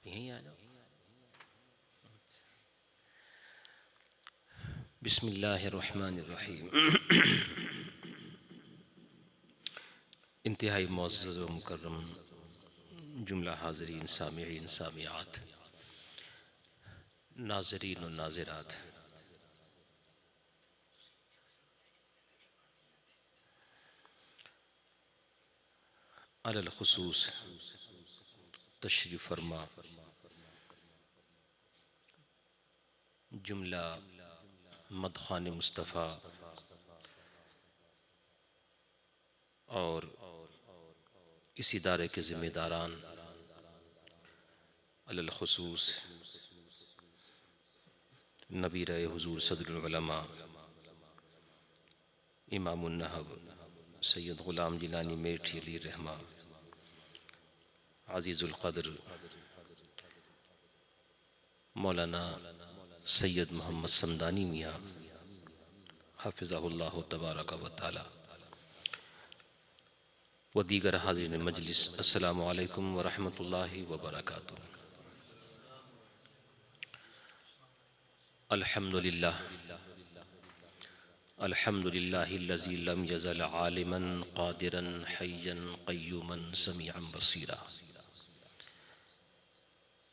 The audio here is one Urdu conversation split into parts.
یہیں آ جاؤ. بسم اللہ الرحمن الرحیم. انتہائی معزز و مکرم جملہ حاضرین، سامعین، سامعات، ناظرین و ناظرات، علی الخصوص تشریف فرما جملہ مدخان مصطفیٰ اور اس ادارے کے ذمہ داران، علی الخصوص نبیر حضور صدر العلماء امام النحو سید غلام جیلانی میٹھی علیہ الرحمہ، عزیز القدر مولانا سید محمد سمدانی میاں حفظہ اللہ تبارک و تعالی، و دیگر حاضرین مجلس، السلام علیکم ورحمۃ اللہ وبرکاتہ. الحمدللہ الحمدللہ الذی لم یزل عالما قادرا حیا قیوما سمیعا بصیرا،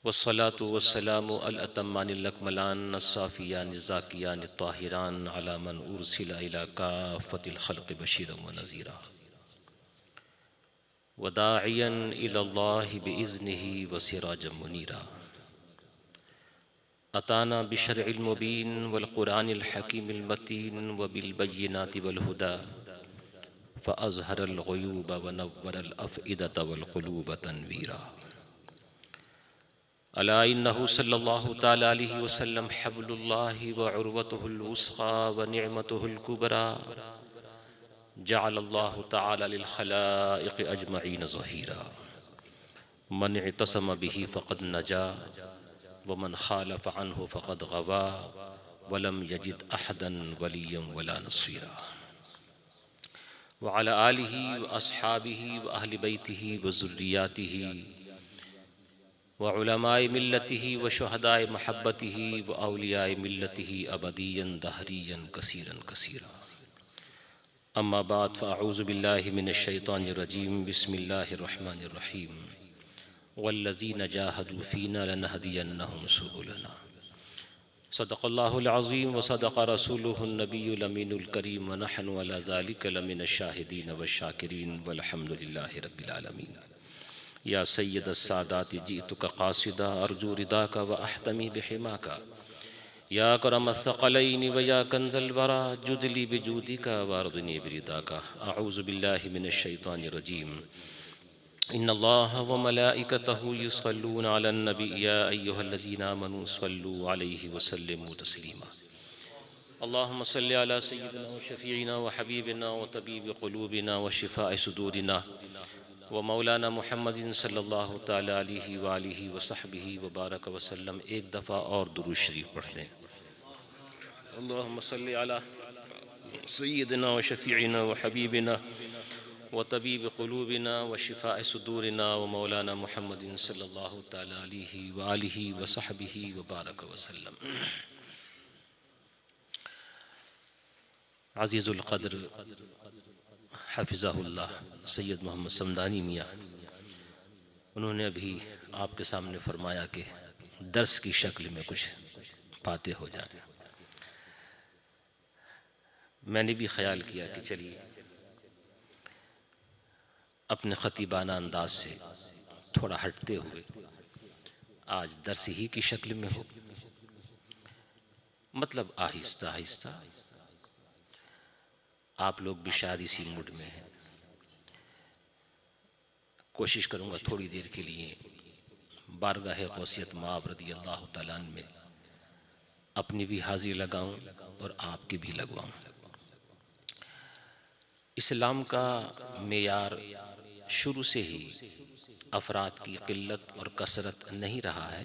والصلاة والسلام الاتمان الاکملان الصافیان الزاکیان الطاہران علی من ارسل الی کافۃ الخلق بشیرا ونذیرا، وداعیا الی اللہ باذنہ وسراجا منیرا. اتانا بالشرع المبین والقرآن الحکیم المتین وبالبینات والہدى فأظہر الغیوب ونور الافئدة والقلوب تنویرا. الا انہ صلی اللہ تعالی علیہ وسلم حبل اللہ وعروتہ الوثقی ونعمتہ الکبریٰ، جعل اللہ تعالی للخلائق اجمعین ظہیرا. من اعتصم به فقد نجا ومن خالف عنہ فقد غوا، ولم یجد احدا ولیا ولا نصیرا. وعلی آلہ واصحابہ واہل بیتہ وذریاتہ وعلماء ملتہ وشہداء محبتہ واولیاء ملتہ ابدیا دہریا کثیرا کثیرا. اما بعد فاعوذ باللہ من الشیطان الرجیم. بسم اللہ الرحمن الرحیم. والذین جاہدوا فینا لنہدینہم سبلنا. صدق اللہ العظیم وصدق رسولہ النبی الامین الکریم، ونحن علی ذلک لمن الشاہدین والشاکرین والحمدللہ رب العالمین. یا سید السادات جئتک قاصدا ارجو رداک واحتمی بحماک، یا اکرم الثقلین ویا کنز الورا جد لی بجودک واردنی برداک. اعوذ باللہ من الشیطان الرجیم. ان اللہ وملائکتہ یصلون علی النبی یا ایہا الذین آمنوا صلوا علیہ وسلموا تسلیما. اللہم صل علی سیدنا وشفیعنا وحبیبنا وطبیب قلوبنا وشفاء صدورنا ومولانا محمد صلی اللہ تعالی علیہ وآلہ وصحبہ وبارک وسلم. ایک دفعہ اور درود شریف پڑھ دیں. اللہم صل علی سیدنا وشفیعنا وحبیبنا وطبیب قلوبنا وشفاء صدورنا ومولانا محمد صلی اللہ تعالی علیہ وآلہ وصحبہ وبارک وسلم. عزیز القدر حفظہ اللہ سید محمد سمدانی میاں، انہوں نے ابھی آپ کے سامنے فرمایا کہ درس کی شکل میں کچھ باتیں ہو جائیں. میں نے بھی خیال کیا کہ چلیے اپنے خطیبانہ انداز سے تھوڑا ہٹتے ہوئے آج درس ہی کی شکل میں ہو، مطلب آہستہ آہستہ. آپ لوگ بھی شاید اسی موڈ میں ہیں. کوشش کروں گا تھوڑی دیر کے لیے بارگاہ غوثیت مآب رضی اللہ تعالیٰ عنہ میں اپنی بھی حاضری لگاؤں اور آپ کی بھی لگواؤں. اسلام کا معیار شروع سے ہی افراد کی قلت اور کثرت نہیں رہا ہے.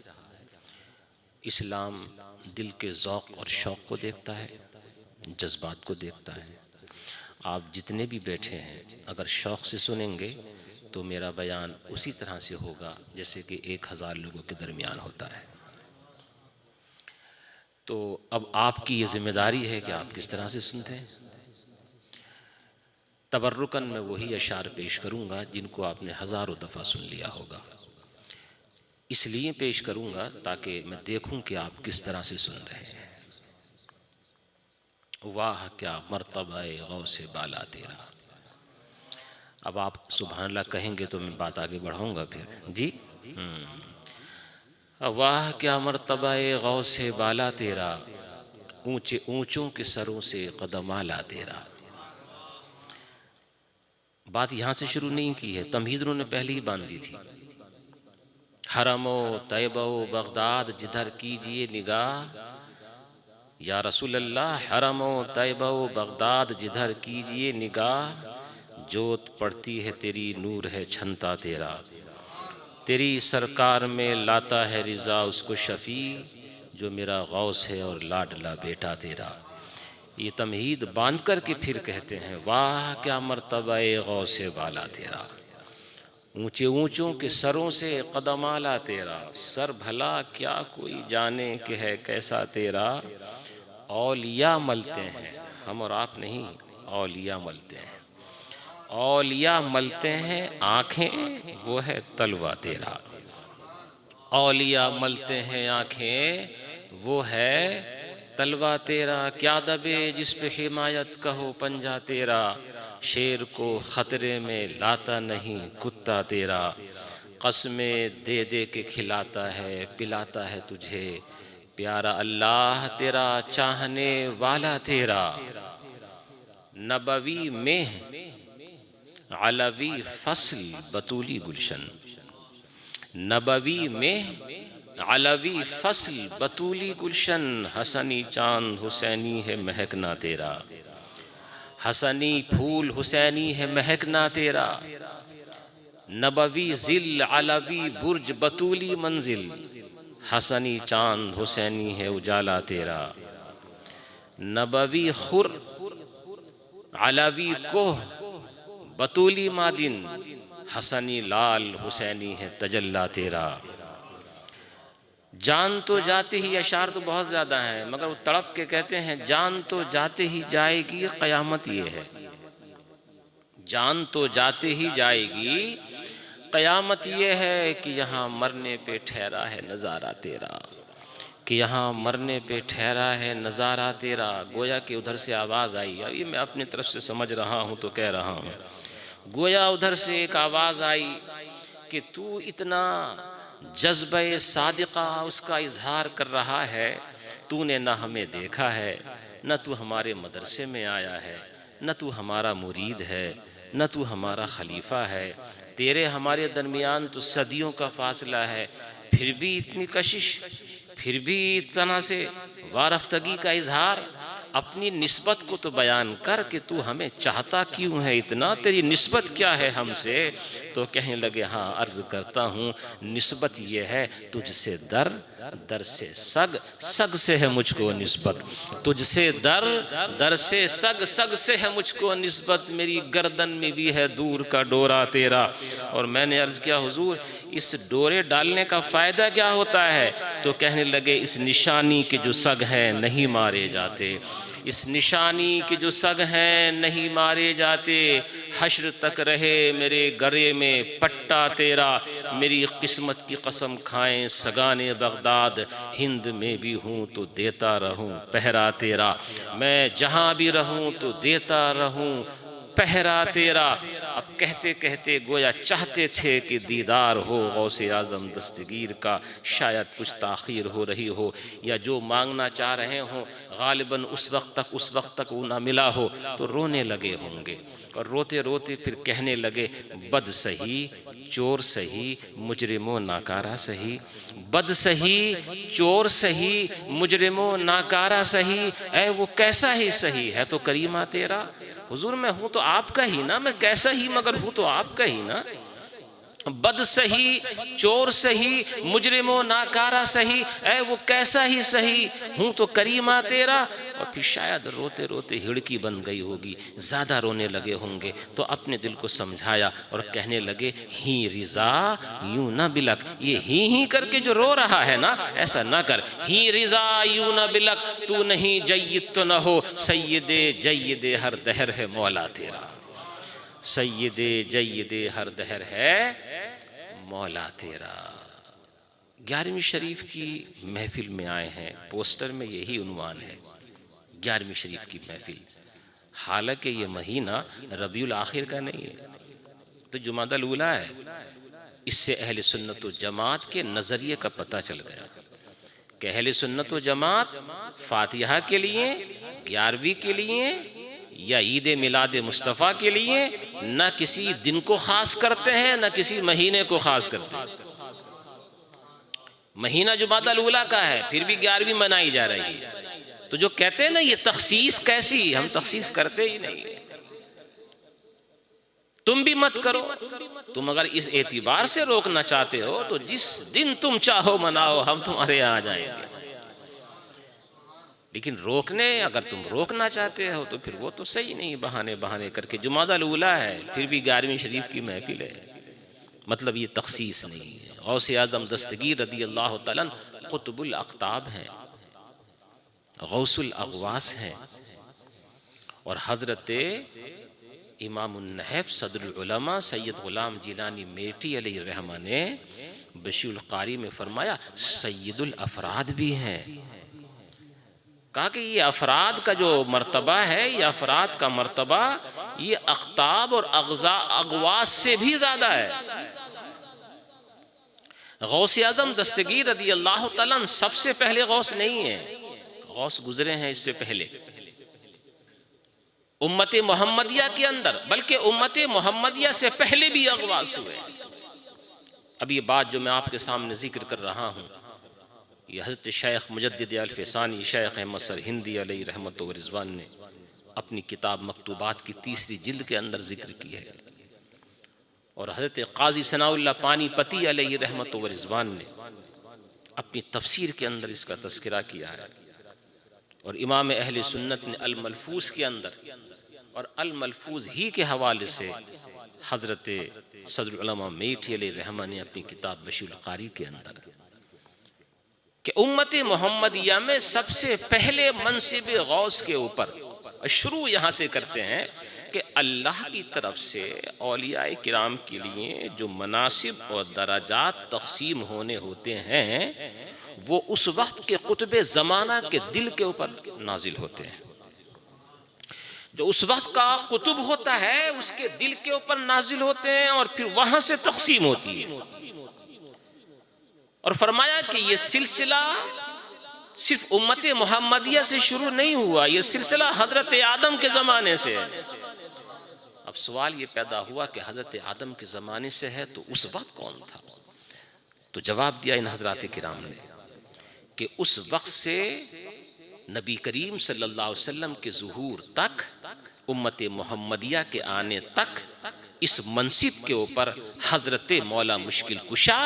اسلام دل کے ذوق اور شوق کو دیکھتا ہے، جذبات کو دیکھتا ہے. آپ جتنے بھی بیٹھے ہیں اگر شوق سے سنیں گے تو میرا بیان اسی طرح سے ہوگا جیسے کہ 1000 لوگوں کے درمیان ہوتا ہے۔ تو اب آپ کی یہ ذمہ داری ہے کہ آپ کس طرح سے سنتے ہیں۔ تبرکاً میں وہی اشعار پیش کروں گا جن کو آپ نے ہزاروں دفعہ سن لیا ہوگا، اس لیے پیش کروں گا تاکہ میں دیکھوں کہ آپ کس طرح سے سن رہے ہیں۔ واہ کیا مرتبہ غوث بالا تیرا۔ اب آپ سبحان اللہ کہیں گے تو میں بات آگے بڑھاؤں گا پھر جی۔ واہ کیا مرتبہ غوث بالا تیرا، اونچے اونچوں کے سروں سے قدم اعلیٰ تیرا۔ بات یہاں سے شروع نہیں کی ہے، تمہید انہوں نے پہلے ہی باندھ دی تھی۔ حرم و طیبہ و بغداد جدھر کیجئے نگاہ، یا رسول اللہ حرم و طیبہ و بغداد جدھر کیجئے نگاہ، جوت پڑتی ہے تیری نور ہے چھنتا تیرا، تیری سرکار میں لاتا ہے رضا اس کو شفیع، جو میرا غوث ہے اور لاڈلا بیٹا تیرا۔ یہ تمہید باندھ کر کے پھر کہتے ہیں واہ کیا مرتبہ غوث بالا تیرا، اونچے اونچوں کے سروں سے قدم اعلیٰ تیرا، سر بھلا کیا کوئی جانے کہ ہے کیسا تیرا۔ اولیاء ملتے ہیں، ہم اور آپ نہیں، اولیاء ملتے ہیں، اولیاء ملتے ہیں آنکھیں وہ ہے تلوہ تیرا، اولیاء ملتے ہیں آنکھیں وہ ہے تلوہ تیرا، کیا دبے جس پہ حمایت کہو پنجہ تیرا، شیر کو خطرے میں لاتا نہیں کتا تیرا، قسمیں دے دے کے کھلاتا ہے پلاتا ہے تجھے، پیارا اللہ تیرا چاہنے والا تیرا۔ نبوی میں علوی فصل بطولی گلشن، نبوی میں علوی فصل بطولی گلشن، حسنی چاند حسینی ہے مہکنا تیرا، حسنی پھول حسینی ہے مہکنا تیرا، نبوی ذل علوی برج بطولی منزل، حسنی چاند حسینی ہے اجالا تیرا، نبوی خور علوی کوہ بطولی مادن، حسنی لال حسینی ہے تجلا تیرا۔ جان تو جاتے ہی، اشعار تو بہت زیادہ ہیں مگر وہ تڑپ کے کہتے ہیں جان تو جاتے ہی جائے گی قیامت یہ ہے، جان تو جاتے ہی جائے گی قیامت یہ ہے کہ یہاں مرنے پہ ٹھہرا ہے نظارہ تیرا، کہ یہاں مرنے پہ ٹھہرا ہے نظارہ تیرا۔ گویا کہ ادھر سے آواز آئی، یہ میں اپنی طرف سے سمجھ رہا ہوں تو کہہ رہا ہوں، گویا ادھر سے ایک آواز آئی کہ تو اتنا جذبہ صادقہ اس کا اظہار کر رہا ہے، تو نے نہ ہمیں دیکھا ہے، نہ تو ہمارے مدرسے میں آیا ہے، نہ تو ہمارا مرید ہے، نہ تو ہمارا خلیفہ ہے، تیرے ہمارے درمیان تو صدیوں کا فاصلہ ہے، پھر بھی اتنی کشش، پھر بھی اتنا سے وارفتگی کا اظہار، اپنی نسبت کو تو بیان کر کہ تو ہمیں چاہتا کیوں ہے اتنا، تیری نسبت کیا ہے ہم سے۔ تو کہنے لگے ہاں عرض کرتا ہوں، نسبت یہ ہے تجھ سے در، در سے سگ، سگ سے ہے مجھ کو نسبت، تجھ سے در، در سے سگ، سگ سے ہے مجھ کو نسبت، میری گردن میں بھی ہے دور کا ڈورا تیرا۔ اور میں نے عرض کیا حضور اس ڈورے ڈالنے کا فائدہ کیا ہوتا ہے؟ تو کہنے لگے اس نشانی کے جو سگ ہیں نہیں مارے جاتے، اس نشانی کے جو سگ ہیں نہیں مارے جاتے، حشر تک رہے میرے گرے میں پٹا تیرا، میری قسمت کی قسم کھائیں سگان بغداد، ہند میں بھی ہوں تو دیتا رہوں پہرا تیرا، میں جہاں بھی رہوں تو دیتا رہوں پہرا تیرا۔ اب کہتے کہتے گویا چاہتے تھے کہ دیدار ہو غوث اعظم دستگیر کا، شاید کچھ تاخیر ہو رہی ہو یا جو مانگنا چاہ رہے ہوں غالباً اس وقت تک وہ نہ ملا ہو، تو رونے لگے ہوں گے، اور روتے روتے پھر کہنے لگے بد سہی چور سہی مجرم و ناکارہ سہی، بد سہی چور سہی مجرم و ناکارہ سہی، اے وہ کیسا ہی سہی ہے تو کریمہ تیرا۔ حضور میں ہوں تو آپ کا ہی نا، میں کیسا ہی مگر ہوں تو آپ کا ہی نا، بد سہی، چور سہی، مجرم و ناکارہ سہی، اے وہ کیسا ہی سہی، ہوں تو کریمہ تیرا۔ اور پھر شاید روتے روتے ہڑکی بن گئی ہوگی، زیادہ رونے لگے ہوں گے، تو اپنے دل کو سمجھایا اور کہنے لگے ہی رضا یوں نہ بلک، یہ ہی کر کے جو رو رہا ہے نا ایسا نہ کر، ہی رضا یوں نہ بلک، تو نہیں جید تو نہ ہو، سید جید ہر دہر ہے مولا تیرا، سید جید ہر دہر ہے مولا تیرا۔ 11ویں شریف کی محفل میں آئے ہیں، پوسٹر میں یہی عنوان ہے، 11ویں شریف کی محفل، حالانکہ یہ مہینہ ربیع الاخر کا نہیں ہے، تو جمادی الاولیٰ ہے۔ اس سے اہل سنت و جماعت کے نظریے کا پتہ چل گیا کہ اہل سنت و جماعت فاتحہ کے لیے، 11ویں کے لیے یا عید میلاد مصطفیٰ کے لیے نہ کسی دن کو خاص کرتے ہیں نہ کسی مہینے کو خاص کرتے ہیں۔ مہینہ جمادی الاولیٰ کا ہے پھر بھی 11ویں منائی جا رہی ہے، تو جو کہتے ہیں نا یہ تخصیص کیسی، ہم تخصیص کرتے ہی نہیں، تم بھی مت کرو۔ تم اگر اس اعتبار سے روکنا چاہتے ہو تو جس دن تم چاہو مناؤ، ہم تمہارے یہاں آ جائیں گے، لیکن روکنے اگر تم روکنا چاہتے ہو تو پھر وہ تو صحیح نہیں، بہانے کر کے جمادی الاولیٰ ہے پھر بھی 11ویں شریف کی محفل ہے، مطلب یہ تخصیص نہیں ہے۔ غوث اعظم دستگیر رضی اللہ تعالیٰ قطب الاقطاب ہیں، غوث الاغواث ہیں، اور حضرت امام النحف صدر العلماء سید غلام جیلانی میٹھی علیہ الرحمہ نے بشیر القاری میں فرمایا سید الافراد بھی ہیں، کہا کہ یہ افراد کا جو مرتبہ ہے، یہ افراد کا مرتبہ یہ اقطاب اور اغواث سے بھی زیادہ ہے۔ غوث اعظم دستگیر رضی اللہ تعالیٰ سب سے پہلے غوث نہیں ہے، غوث گزرے ہیں اس سے پہلے امت محمدیہ کے اندر، بلکہ امت محمدیہ سے پہلے بھی اغواث ہوئے۔ اب یہ بات جو میں آپ کے سامنے ذکر کر رہا ہوں یہ حضرت شیخ مجدد الفسانی شیخ احمد سرہندی علیہ رحمت و رضوان نے اپنی کتاب مکتوبات کی 3 جلد کے اندر ذکر کی ہے، اور حضرت قاضی ثناء اللہ پانی پتی علیہ رحمت و رضوان نے اپنی تفسیر کے اندر اس کا تذکرہ کیا ہے، اور امام اہل سنت نے الملفوظ کے اندر اور الملفوظ ہی کے حوالے سے حضرت صدر العلماء میٹھی علیہ رحمہ نے اپنی کتاب بشیر القاری کے اندر کہ امت محمدیہ میں سب سے پہلے منصب غوث کے اوپر شروع یہاں سے کرتے ہیں کہ اللہ کی طرف سے اولیاء کرام کے لیے جو مناصب اور درجات تقسیم ہونے ہوتے ہیں وہ اس وقت کے قطب زمانہ کے دل کے اوپر نازل ہوتے ہیں، جو اس وقت کا قطب ہوتا ہے اس کے دل کے اوپر نازل ہوتے ہیں اور پھر وہاں سے تقسیم ہوتی ہے۔ اور فرمایا کہ یہ سلسلہ صرف امت محمدیہ سے شروع نہیں ہوا، یہ سلسلہ حضرت آدم کے زمانے سے ہے۔ اب سوال یہ پیدا ہوا کہ حضرت آدم کے زمانے سے ہے تو اس وقت کون تھا؟ تو جواب دیا ان حضرات کرام نے کہ اس وقت سے نبی کریم صلی اللہ علیہ وسلم کے ظہور تک، امت محمدیہ کے آنے تک، اس منصب کے اوپر حضرت مولا مشکل کشا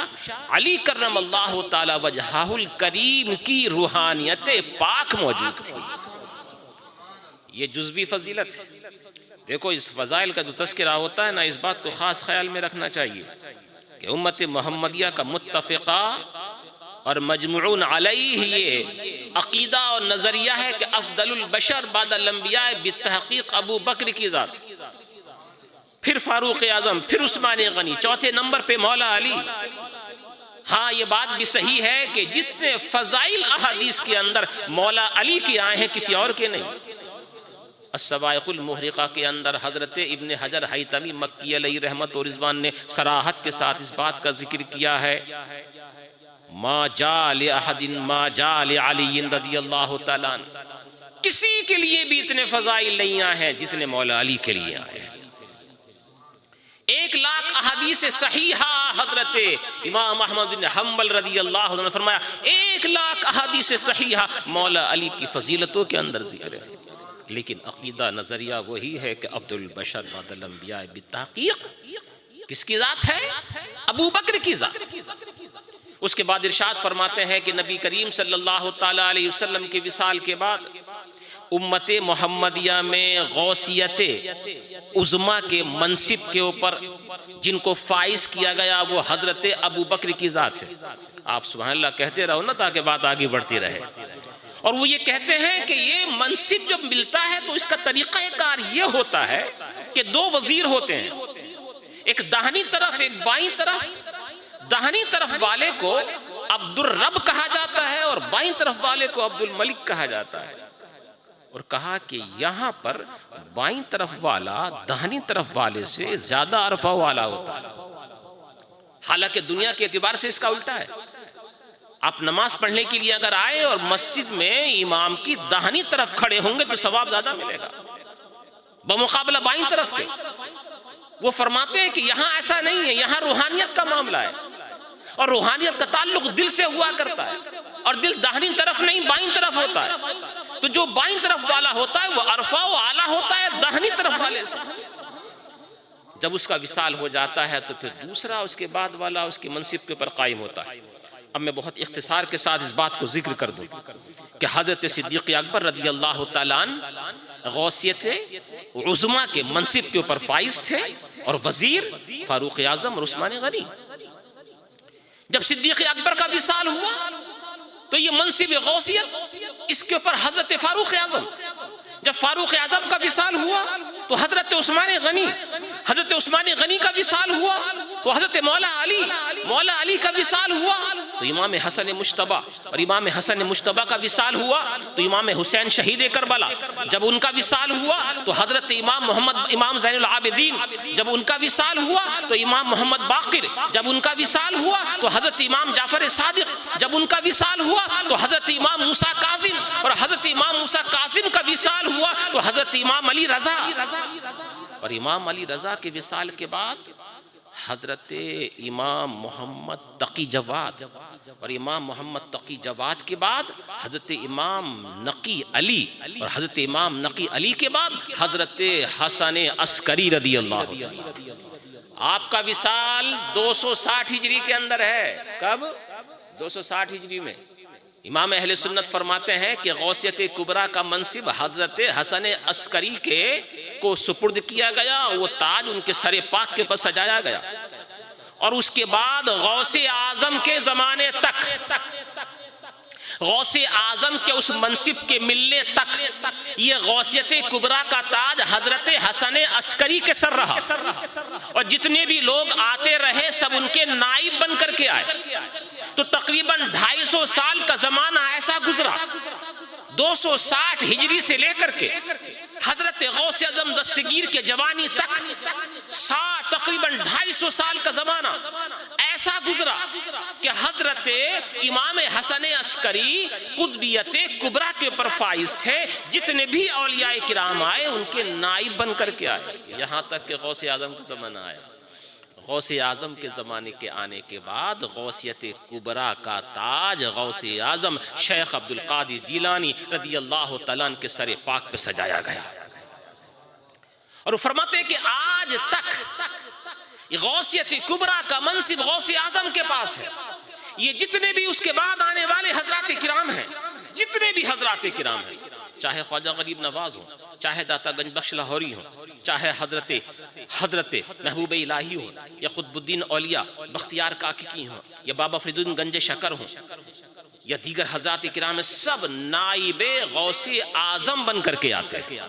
علی کرم اللہ تعالی وجہہ الکریم کی روحانیت پاک موجود تھی۔ یہ جزوی فضیلت ہے۔ دیکھو اس فضائل کا جو تذکرہ ہوتا ہے نا، اس بات کو خاص خیال میں رکھنا چاہیے کہ امت محمدیہ کا متفقہ اور مجموعون علیہ یہ عقیدہ اور نظریہ ہے کہ افضل البشر بعد الانبیاء بالتحقیق ابو بکر کی ذات، پھر فاروق اعظم، پھر عثمان غنی، چوتھے نمبر پہ مولا علی۔ ہاں یہ بات بھی صحیح ہے کہ جتنے فضائل احادیث کے اندر مولا علی کے آئے ہیں کسی اور کے نہیں۔ السوائق المحرقہ کے اندر حضرت ابن حجر حیتمی مکی علیہ رحمت و رضوان نے صراحت کے ساتھ اس بات کا ذکر کیا ہے ما جا لأحد ما جا لعلی رضی اللہ تعالیٰ عنہ، کسی کے لیے بھی اتنے فضائل نہیں آئے ہیں جتنے مولا علی کے لیے آئے ہیں۔ 1,00,000 احادیث صحیحہ حضرت امام احمد بن حنبل رضی اللہ عنہ نے فرمایا 1,00,000 احادیث صحیحہ مولا علی کی فضیلتوں کے اندر ذکر ہے، لیکن عقیدہ نظریہ وہی ہے کہ افضل البشر بعد الانبیاء بالتحقیق کس کی ذات ہے؟ ابو بکر کی ذات۔ اس کے بعد ارشاد فرماتے ہیں کہ نبی کریم صلی اللہ تعالیٰ علیہ وسلم کے وصال کے بعد امت محمدیہ میں غوثیت عظمیٰ کے منصب کے اوپر جن کو فائز کیا گیا وہ حضرت ابو بکر کی ذات ہے۔ آپ سبحان اللہ کہتے رہو نا تاکہ بات آگے بڑھتی رہے۔ اور وہ یہ کہتے ہیں کہ یہ منصب جب ملتا ہے تو اس کا طریقہ کار یہ ہوتا ہے کہ دو وزیر ہوتے ہیں، ایک داہنی طرف ایک بائیں طرف۔ داہنی طرف والے کو عبد الرب کہا جاتا ہے اور بائیں طرف والے کو عبد الملک کہا جاتا ہے۔ اور کہا کہ یہاں پر بائیں طرف والا داہنی طرف والے سے زیادہ عرفہ والا ہوتا ہے، حالانکہ دنیا کے اعتبار سے اس کا الٹا ہے۔ آپ نماز پڑھنے کے لیے اگر آئے اور مسجد میں امام کی داہنی طرف کھڑے ہوں گے تو ثواب زیادہ ملے گا بمقابلہ بائیں طرف کے۔ وہ فرماتے ہیں کہ یہاں ایسا نہیں ہے، یہاں روحانیت کا معاملہ ہے اور روحانیت کا تعلق دل سے ہوا کرتا ہے، اور دل داہنی طرف نہیں بائیں طرف ہوتا ہے۔ تو جو بائیں طرف والا ہوتا ہے وہ عرفہ و اعلیٰ ہوتا ہے داہنی طرف والے سے۔ جب اس کا وصال ہو جاتا ہے تو پھر دوسرا اس کے بعد والا اس کے منصب کے اوپر قائم ہوتا ہے۔ اب میں بہت اختصار کے ساتھ اس بات کو ذکر کر دوں کہ حضرت صدیق اکبر رضی اللہ تعالیٰ عنہ غوثیت عظمیٰ کے منصب کے اوپر فائز تھے اور وزیر فاروق اعظم اور عثمان غنی۔ جب صدیق اکبر کا وصال ہوا تو یہ منصب غوثیت اس کے اوپر حضرت فاروق اعظم۔ جب فاروق اعظم کا وصال ہوا تو حضرت عثمان غنی، حضرت عثمان غنی کا وصال ہوا تو حضرت مولا علی کا وصال ہوا تو امام حسن مجتبی، اور امام حسن مجتبی کا وصال ہوا تو امام حسین شہید کربلا۔ جب ان کا وصال ہوا تو حضرت امام زین العابدین، جب ان کا وصال ہوا تو امام محمد باقر، جب ان کا وصال ہوا تو حضرت امام جعفر صادق، جب ان کا وصال ہوا تو حضرت امام موسیٰ کاظم، اور حضرت امام موسیٰ کاظم کا وصال ہوا تو حضرت امام علی رضا، اور امام علی رضا کے وصال کے بعد حضرت امام محمد تقی جواد، اور امام محمد تقی جواد کے بعد حضرت امام نقی علی، اور حضرت امام نقی علی کے بعد حضرت حسن عسکری رضی اللہ عنہ۔ آپ کا وصال 260 ہجری کے اندر ہے۔ کب؟ 260 ہجری میں۔ امام اہل سنت فرماتے ہیں کہ غوثیت کبریٰ کا منصب حضرت حسن عسکری کو سپرد کیا گیا، وہ تاج ان کے سر پاک کے پر سجایا گیا، اور اس کے بعد غوث اعظم کے زمانے تک، غوث اعظم کے اس منصب کے ملنے تک یہ غوثیت کبریٰ کا تاج حضرت حسن عسکری کے سر رہا، اور جتنے بھی لوگ آتے رہے سب ان کے نائب بن کر کے آئے۔ تو تقریباً 250 سال کا زمانہ ایسا گزرا، 260 ہجری سے لے کر کے حضرت غوث اعظم دستگیر کے جوانی تک تقریباً 250 سال کا زمانہ ایسا گزرا کہ حضرت امام حسن عسکری قطبیت کبریٰ کے اوپر فائز تھے، جتنے بھی اولیاء کرام آئے ان کے نائب بن کر کے آئے، یہاں تک کہ غوث اعظم کا زمانہ آیا۔ غوث اعظم کے زمانے کے آنے کے بعد غوثیت کبریٰ کا تاج غوث اعظم شیخ عبد القادر جیلانی رضی اللہ تعالیٰ عنہ کے سر پاک پہ سجایا گیا، اور وہ فرماتے ہیں کہ آج تک غوثیت کبریٰ کا منصب غوث اعظم کے پاس ہے۔ یہ جتنے بھی اس کے بعد آنے والے حضرات کرام ہیں، جتنے بھی حضرات کرام ہیں، چاہے خواجہ غریب نواز ہوں، چاہے داتا گنج بخش لاہوری ہوں، چاہے حضرت محبوب الہی ہوں، یا قطب الدین اولیاء بختیار کاککی ہوں، یا بابا فرید الدین گنج شکر ہوں، یا دیگر حضرات کرام، سب نائب غوث اعظم بن کر کے آتے ہیں۔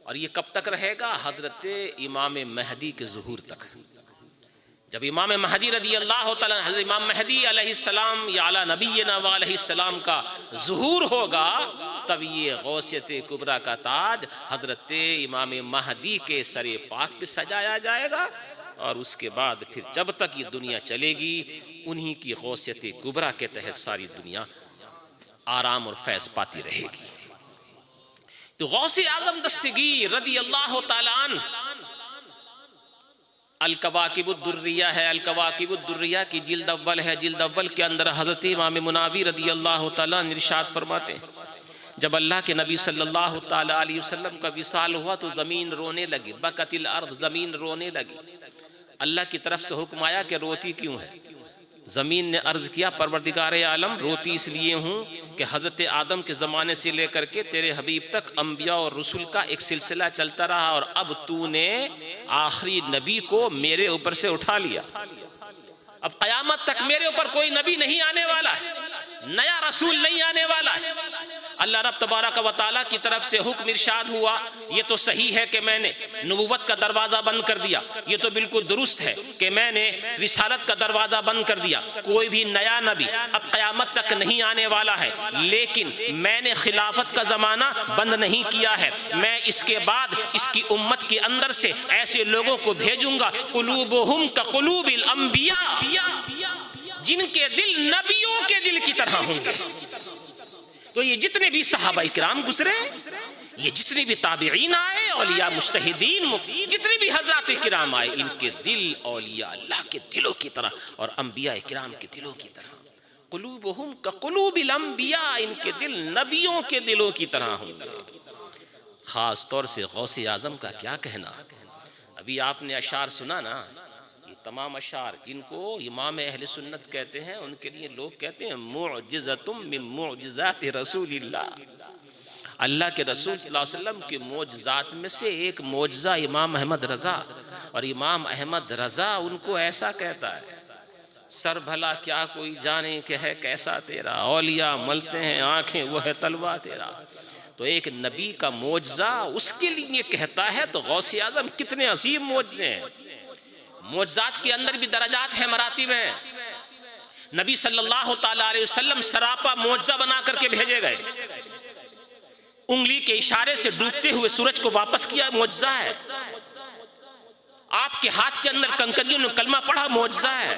اور یہ کب تک رہے گا؟ حضرت امام مہدی کے ظہور تک۔ جب امام مہدی رضی اللہ تعالیٰ حضرت امام مہدی علیہ السلام یا علی نبینا علیہ السلام کا ظہور ہوگا، تب یہ غوثیت کبریٰ کا تاج حضرت امام مہدی کے سر پاک پہ سجایا جائے گا، اور اس کے بعد پھر جب تک یہ دنیا چلے گی انہی کی غوثیت کبریٰ کے تحت ساری دنیا آرام اور فیض پاتی رہے گی۔ تو غوث اعظم دستگیر رضی اللہ تعالیٰ عنہ الکواکب الدریہ ہے، الکواکب الدریہ کی جلد اول ہے، جلد اول کے اندر حضرت امام مناوی رضی اللہ تعالیٰ عنہ ارشاد فرماتے ہیں جب اللہ کے نبی صلی اللہ تعالیٰ علیہ وسلم کا وصال ہوا تو زمین رونے لگی، بکت الارض، زمین رونے لگی، اللہ کی طرف سے حکم آیا کہ روتی کیوں ہے؟ زمین نے عرض کیا پروردگار عالم روتی اس لیے ہوں کہ حضرت آدم کے زمانے سے لے کر کے تیرے حبیب تک انبیاء اور رسول کا ایک سلسلہ چلتا رہا، اور اب تو نے آخری نبی کو میرے اوپر سے اٹھا لیا۔ اب قیامت تک میرے اوپر کوئی نبی نہیں آنے والا ہے، نیا رسول نہیں آنے والا ہے۔ اللہ رب تبارک و تعالیٰ کی طرف سے حکم ارشاد ہوا، یہ تو صحیح ہے کہ میں نے نبوت کا دروازہ بند کر دیا، یہ تو بالکل درست ہے کہ میں نے رسالت کا دروازہ بند کر دیا، کوئی بھی نیا نبی اب قیامت تک نہیں آنے والا ہے، لیکن میں نے خلافت کا زمانہ بند نہیں کیا ہے، میں اس کے بعد اس کی امت کے اندر سے ایسے لوگوں کو بھیجوں گا قلوبہم کقلوب الانبیاء، جن کے دل نبیوں کے دل کی طرح ہوں گے۔ تو یہ جتنے بھی صحابہ کرام گزرے، یہ جتنے بھی تابعین آئے، اولیاء مجتہدین مفتی، جتنے بھی حضرات کرام آئے، ان کے دل اولیاء اللہ کے دلوں کی طرح اور انبیاء کرام کے دلوں کی طرح، قلوبہم کقلوب الانبیاء، ان کے دل نبیوں کے دلوں کی طرح ہوں گے۔ خاص طور سے غوث اعظم کا کیا کہنا، ابھی آپ نے اشعار سنا نا، یہ تمام اشعار جن کو امام اہل سنت کہتے ہیں، ان کے لیے لوگ کہتے ہیں معجزۃ من معجزات رسول اللہ، اللہ کے رسول صلی اللہ علیہ وسلم کے معجزات میں سے ایک معجزہ امام احمد رضا، اور امام احمد رضا ان کو ایسا کہتا ہے، سر بھلا کیا کوئی جانے کہ ہے کیسا تیرا، اولیاء ملتے ہیں آنکھیں وہ ہے تلوا تیرا۔ تو ایک نبی کا معجزہ اس کے لیے کہتا ہے، تو غوث اعظم کتنے عظیم معجزے ہیں۔ معجزات کے اندر بھی درجات ہیں، مراتب ہیں۔ نبی صلی اللہ تعالیٰ علیہ وسلم سراپا معجزہ بنا کر کے بھیجے گئے، انگلی کے اشارے سے ڈوبتے ہوئے سورج کو واپس کیا، معجزہ ہے۔ آپ کے ہاتھ کے اندر کنکریوں نے کلمہ پڑھا، معجزہ ہے۔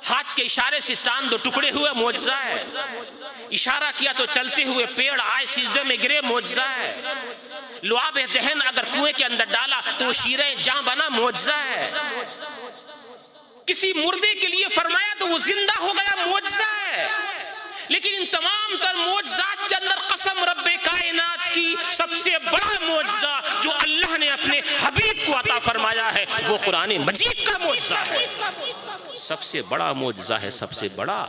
ہاتھ کے اشارے سے چاند دو ٹکڑے ہوئے، معجزہ ہے۔ اشارہ کیا تو چلتے ہوئے پیڑ آئے سجدے میں گرے، معجزہ ہے۔ لعاب دہن اگر کنویں کے اندر ڈالا تو شیریں جاں بنا، معجزہ ہے۔ کسی مردے کے لیے فرمایا تو وہ زندہ ہو گیا، معجزہ ہے۔ لیکن ان تمام تر معجزات کے اندر قسم رب کائنات کی سب سے بڑا معجزہ جو اللہ نے اپنے حبیب کو عطا فرمایا ہے، وہ قرآن مجید کا معجزہ ہے۔ سب سے بڑا معجزہ ہے، سب سے بڑا۔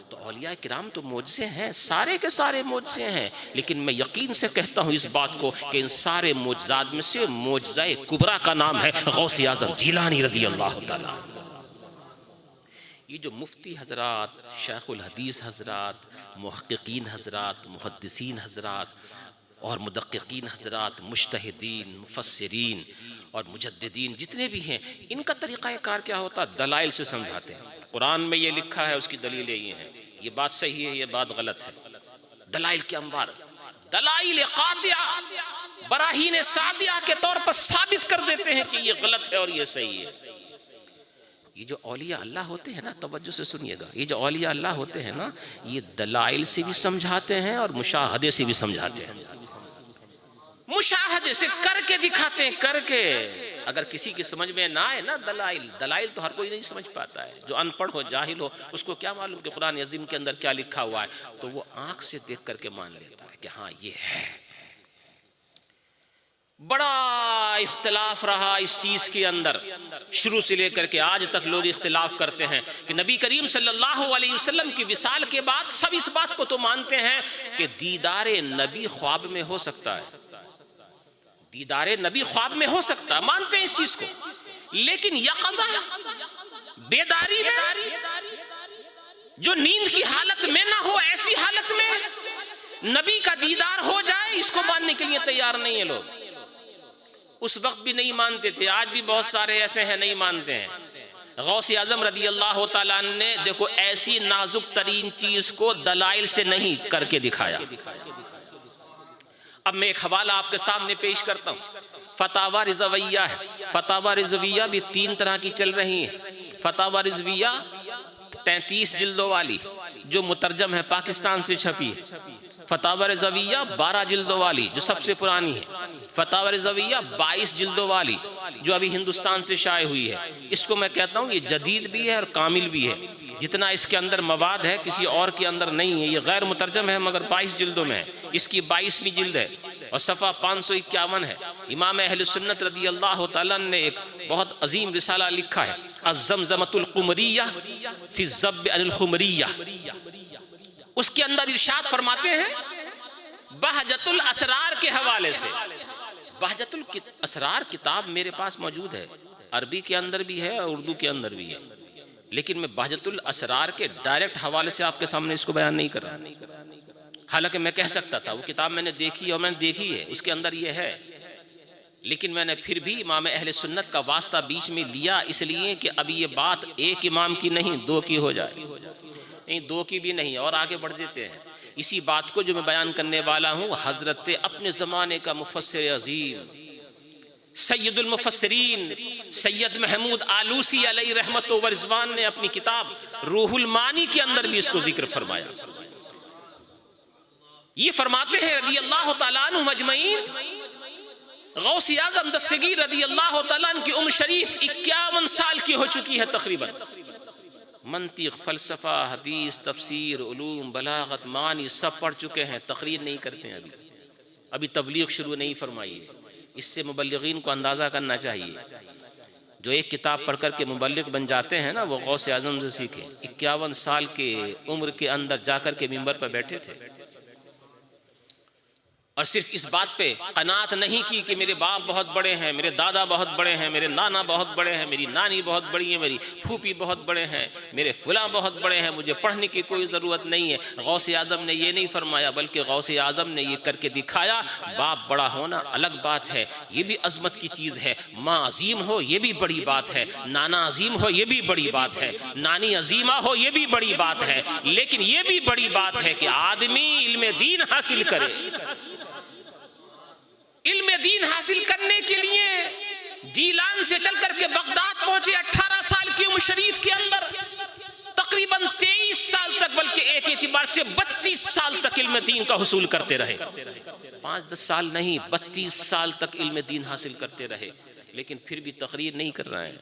تو اولیاء کرام تو معجزے ہیں، سارے کے سارے معجزے ہیں، لیکن میں یقین سے کہتا ہوں اس بات کو کہ ان سارے معجزات میں سے معجزہ کبریٰ کا نام ہے غوث اعظم جیلانی رضی اللہ تعالیٰ۔ یہ جو مفتی حضرات، شیخ الحدیث حضرات، محققین حضرات، محدثین حضرات اور مدققین حضرات، مجتہدین، مفسرین اور مجددین جتنے بھی ہیں، ان کا طریقہ کار کیا ہوتا؟ دلائل سے سمجھاتے ہیں۔ قرآن میں یہ لکھا ہے، اس کی دلیلیں یہ ہیں، یہ بات صحیح ہے، یہ بات غلط ہے۔ دلائل کے انبار، دلائل قاطعہ، براہین ساطعہ کے طور پر ثابت کر دیتے ہیں کہ یہ غلط ہے اور یہ صحیح ہے۔ یہ جو اولیاء اللہ ہوتے ہیں نا، توجہ سے سنیے گا، یہ جو اولیاء اللہ ہوتے ہیں نا، یہ دلائل سے بھی سمجھاتے ہیں اور مشاہدے سے بھی سمجھاتے ہیں۔ مشاہدے سے کر کے دکھاتے ہیں، کر کے۔ اگر کسی کی سمجھ میں نہ آئے نا دلائل تو ہر کوئی نہیں سمجھ پاتا ہے، جو ان پڑھ ہو، جاہل ہو، اس کو کیا معلوم کہ قرآن عظیم کے اندر کیا لکھا ہوا ہے، تو وہ آنکھ سے دیکھ کر کے مان لیتا ہے کہ ہاں یہ ہے۔ بڑا اختلاف رہا اس چیز کے اندر، شروع سے لے کر کے آج تک لوگ اختلاف کرتے ہیں کہ نبی کریم صلی اللہ علیہ وسلم کی وصال کے بعد سب اس بات کو تو مانتے ہیں کہ دیدار نبی خواب میں ہو سکتا ہے، دیدار نبی خواب میں ہو سکتا ہے، مانتے ہیں اس چیز کو، لیکن یقظہ بیداری میں، جو نیند کی حالت میں نہ ہو، ایسی حالت میں نبی کا دیدار ہو جائے، اس کو ماننے کے لیے تیار نہیں ہیں لوگ۔ اس وقت بھی نہیں مانتے تھے، آج بھی بہت سارے ایسے ہیں نہیں مانتے ہیں۔ غوث اعظم رضی اللہ تعالیٰ نے دیکھو ایسی نازک ترین چیز کو دلائل سے نہیں کر کے دکھایا۔ اب میں ایک حوالہ آپ کے سامنے پیش کرتا ہوں، فتاوی رضویہ ہے۔ فتاوی رضویہ بھی 3 طرح کی چل رہی ہیں۔ فتاوی رضویہ 33 جلدوں والی جو مترجم ہے، پاکستان سے چھپی ہے۔ فتاوی رضویہ 12 جلدوں والی جو سب سے پرانی ہے۔ فتاوی رضویہ 22 جلدوں والی جو ابھی ہندوستان سے شائع ہوئی ہے۔ اس کو میں کہتا ہوں یہ جدید بھی ہے اور کامل بھی ہے، جتنا اس کے اندر مواد ہے کسی اور کے اندر نہیں ہے۔ یہ غیر مترجم ہے مگر 22 جلدوں میں ہے، اس کی 22ویں جلد ہے۔ اور صفحہ 551 ہے۔ امام اہل سنت رضی اللہ تعالیٰ نے ایک بہت عظیم رسالہ لکھا ہے، الزمزمۃ القمریہ فی الذب عن الخمریہ۔ اس کے اندر ارشاد فرماتے ہیں بہجت الاسرار کے حوالے سے، بہجت الاسرار کتاب میرے پاس موجود ہے، عربی کے اندر بھی ہے اور اردو کے اندر بھی ہے، لیکن میں بہجت الاسرار کے ڈائریکٹ حوالے سے آپ کے سامنے اس کو بیان نہیں کر رہا۔ حالانکہ میں کہہ سکتا تھا، وہ کتاب میں نے دیکھی اور میں نے دیکھی ہے، اس کے اندر یہ ہے، لیکن میں نے پھر بھی امام اہل سنت کا واسطہ بیچ میں لیا، اس لیے کہ اب یہ بات ایک امام کی نہیں 2 کی ہو جائے، نہیں 2 کی بھی نہیں، اور آگے بڑھ دیتے ہیں۔ اسی بات کو جو میں بیان کرنے والا ہوں، حضرت اپنے زمانے کا مفسر عظیم سید المفسرین سید محمود آلوسی علیہ رحمت و رضوان نے اپنی کتاب روح المعانی کے اندر بھی اس کو ذکر فرمایا۔ یہ فرماتے ہیں رضی اللہ تعالیٰ عنہ مجمعین، غوث اعظم دستگیر رضی اللہ تعالیٰ عنہ کی عمر شریف 51 سال کی ہو چکی ہے تقریباً، منطق، فلسفہ، حدیث، تفسیر، علوم، بلاغت، معنی سب پڑھ چکے ہیں، تقریر نہیں کرتے ہیں، ابھی تبلیغ شروع نہیں فرمائی ہے۔ اس سے مبلغین کو اندازہ کرنا چاہیے، جو ایک کتاب پڑھ کر کے مبلغ بن جاتے ہیں نا، وہ غوث اعظم سے سیکھیں۔ 51 سال کے عمر کے اندر جا کر کے منبر پر بیٹھے تھے، اور صرف اس بات پہ قناعت نہیں کی کہ میرے باپ بہت بڑے ہیں، میرے دادا بہت بڑے ہیں، میرے نانا بہت بڑے ہیں، میری نانی بہت بڑی ہے، میری پھوپھی بہت بڑے ہیں، میرے فلاں بہت بڑے ہیں، مجھے پڑھنے کی کوئی ضرورت نہیں ہے۔ غوث اعظم نے یہ نہیں فرمایا، بلکہ غوث اعظم نے یہ کر کے دکھایا۔ باپ بڑا ہونا الگ بات ہے، یہ بھی عظمت کی چیز ہے، ماں عظیم ہو یہ بھی بڑی بات ہے، نانا عظیم ہو یہ بھی بڑی بات ہے، نانی عظیمہ ہو یہ بھی بڑی بات ہے، لیکن یہ بھی بڑی بات ہے کہ آدمی علم دین حاصل کرے۔ علم دین حاصل کرنے کے لیے جیلان سے چل کر کے بغداد پہنچے، 18 سال کی عمر شریف کے اندر تقریباً 23 سال تک، بلکہ ایک اعتبار سے 32 سال تک علم دین کا حصول کرتے رہے۔ 5-10 سال نہیں، 32 سال تک علم دین حاصل کرتے رہے، لیکن پھر بھی تقریر نہیں کر رہے ہیں۔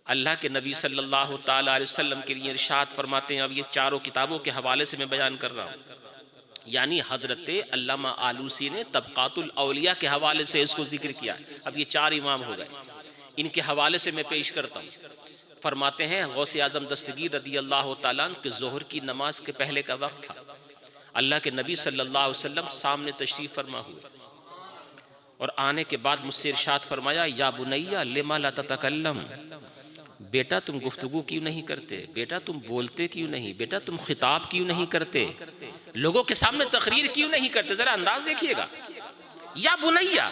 اللہ کے نبی صلی اللہ تعالیٰ علیہ وسلم کے لیے ارشاد فرماتے ہیں، اب یہ چاروں کتابوں کے حوالے سے میں بیان کر رہا ہوں، یعنی حضرت علامہ آلوسی نے طبقات الاولیاء کے حوالے سے اس کو ذکر کیا۔ اب یہ 4 امام ہو گئے، ان کے حوالے سے میں پیش کرتا ہوں۔ فرماتے ہیں غوث اعظم دستگیر رضی اللہ تعالیٰ عنہ کہ ظہر کی نماز کے پہلے کا وقت تھا، اللہ کے نبی صلی اللہ علیہ وسلم سامنے تشریف فرما ہوئے، اور آنے کے بعد مجھ سے ارشاد فرمایا، یا بنیہ لما لا تتکلم، بیٹا تم گفتگو کیوں نہیں کرتے، بیٹا تم بولتے کیوں نہیں، بیٹا تم خطاب کیوں نہیں کرتے، لوگوں کے سامنے تقریر کیوں نہیں کرتے، ذرا انداز دیکھیے گا۔ یا بنیہ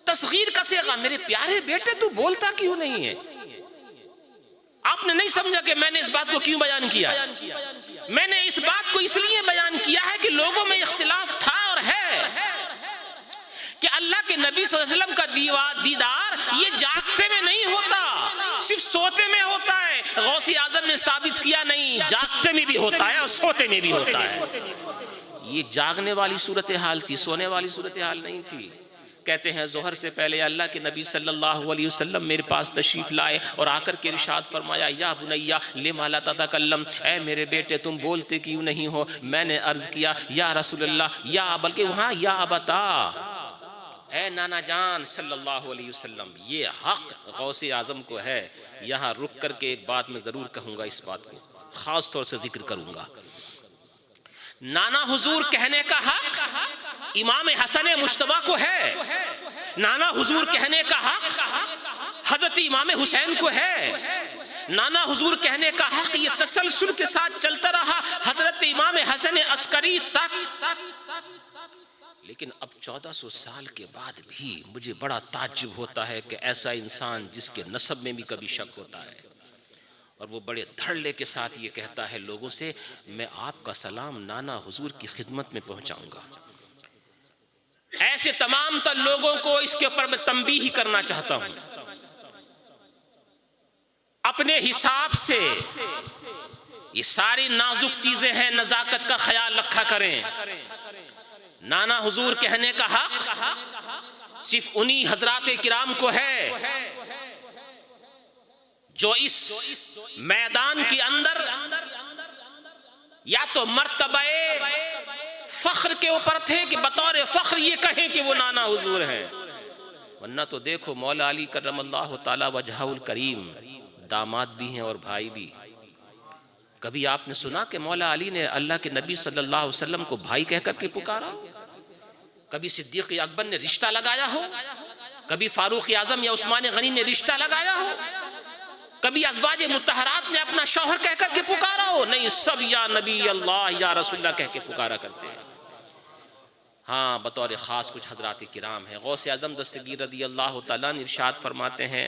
تصغیر کا صیغہ، میرے پیارے بیٹے تو بولتا کیوں نہیں ہے۔ آپ نے نہیں سمجھا کہ میں نے اس بات کو کیوں بیان کیا؟ میں نے اس بات کو اس لیے بیان کیا ہے کہ لوگوں میں اختلاف تھا اور ہے کہ اللہ کے نبی صلی اللہ علیہ وسلم کا دیدار یہ جاگتے میں نہیں ہوتا، صرف سوتے میں ہوتا ہے۔ غوث اعظم نے ثابت کیا نہیں، جاگتے میں بھی ہوتا ہے اور سوتے میں بھی ہوتا ہے۔ یہ جاگنے والی صورتحال تھی، سونے والی صورتحال نہیں تھی۔ کہتے ہیں ظہر سے پہلے اللہ کے نبی صلی اللہ علیہ وسلم میرے پاس تشریف لائے اور آ کر کے ارشاد فرمایا، یا بنیہ لما لا تتکلم، اے میرے بیٹے تم بولتے کیوں نہیں ہو۔ میں نے عرض کیا یا رسول اللہ، یا بلکہ وہاں یا ابتا، اے نانا جان صلی اللہ علیہ وسلم۔ یہ حق غوث اعظم کو ہے۔ یہاں رک کر کے ایک بات میں ضرور کہوں گا، اس بات کو خاص طور سے ذکر کروں گا۔ نانا حضور کہنے کا حق امام حسن مجتبیٰ کو ہے، نانا حضور کہنے کا حق حضرت امام حسین کو ہے، نانا حضور کہنے کا حق یہ تسلسل کے ساتھ چلتا رہا حضرت امام حسن عسکری تک۔ لیکن اب 1400 سال کے بعد بھی مجھے بڑا تعجب ہوتا ہے کہ ایسا انسان جس کے نسب میں بھی کبھی شک ہوتا ہے، اور وہ بڑے دھڑلے کے ساتھ یہ کہتا ہے لوگوں سے، میں آپ کا سلام نانا حضور کی خدمت میں پہنچاؤں گا۔ ایسے تمام تر لوگوں کو اس کے اوپر میں تنبیہ ہی کرنا چاہتا ہوں، اپنے حساب سے یہ ساری نازک چیزیں ہیں، نزاکت کا خیال رکھا کریں۔ نانا حضور کہنے کا حق صرف انہی حضرات کرام کو ہے جو اس میدان کے اندر یا تو مرتبہ فخر کے اوپر تھے کہ بطور فخر یہ کہیں کہ وہ نانا حضور ہیں، ورنہ تو دیکھو مولا علی کرم اللہ تعالی وجہہ الکریم داماد بھی ہیں اور بھائی بھی۔ کبھی آپ نے سنا کہ مولا علی نے اللہ کے نبی صلی اللہ علیہ وسلم کو بھائی کہہ کر کے پکارا؟ کبھی صدیق اکبر نے رشتہ لگایا ہو؟ کبھی فاروق اعظم یا عثمان غنی نے رشتہ لگایا ہو؟ کبھی ازواج مطہرات نے اپنا شوہر کہہ کر کے پکارا ہو؟ نہیں، سب یا نبی اللہ یا رسول اللہ کہہ کے پکارا کرتے ہیں۔ ہاں، بطور خاص کچھ حضرات کرام ہیں۔ غوث اعظم دستگیر رضی اللہ تعالیٰ نے ارشاد فرماتے ہیں،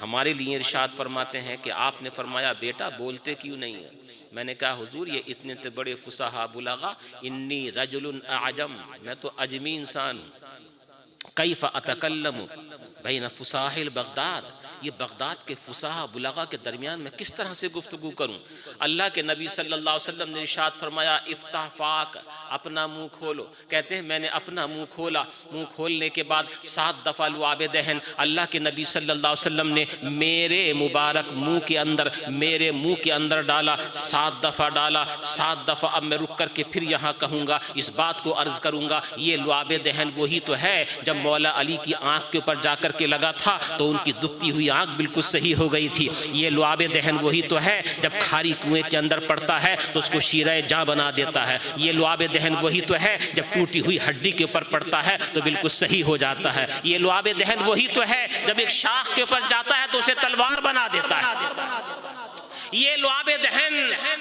ہمارے لیے ارشاد فرماتے ہیں کہ آپ نے فرمایا بیٹا بولتے کیوں نہیں ہے؟ میں نے کہا حضور یہ اتنے بڑے فصحا بلغا، انی رجل اعجم، میں تو عجمی انسان ہوں، کیف اتکلم بین فصاحل بغداد، یہ بغداد کے فصحا بلغا کے درمیان میں کس طرح سے گفتگو کروں؟ اللہ کے نبی صلی اللہ علیہ وسلم نے ارشاد فرمایا افتح فاک، اپنا منہ کھولو۔ کہتے ہیں میں نے اپنا منہ کھولا، منہ کھولنے کے بعد 7 دفعہ لعاب دہن اللہ کے نبی صلی اللہ علیہ وسلم نے میرے مبارک منہ کے اندر ڈالا، 7 دفعہ ڈالا، 7 دفعہ۔ اب میں رک کر کے پھر یہاں کہوں گا، اس بات کو عرض کروں گا، یہ لعاب دہن وہی تو ہے جب مولا علی کی آنکھ کے اوپر جا کر کے لگا تھا تو ان کی دکھتی ہوئی آنکھ بالکل صحیح ہو گئی تھی۔ یہ لعاب دہن وہی تو ہے جب کھاری کنویں کے اندر پڑتا ہے تو اس کو شیرہ جاں بنا دیتا ہے۔ یہ لعاب دہن وہی تو ہے جب ٹوٹی ہوئی ہڈی کے اوپر پڑتا ہے تو بالکل صحیح ہو جاتا ہے۔ یہ لعاب دہن وہی تو ہے جب ایک شاخ کے اوپر جاتا ہے تو اسے تلوار بنا دیتا ہے۔ یہ لعاب دہن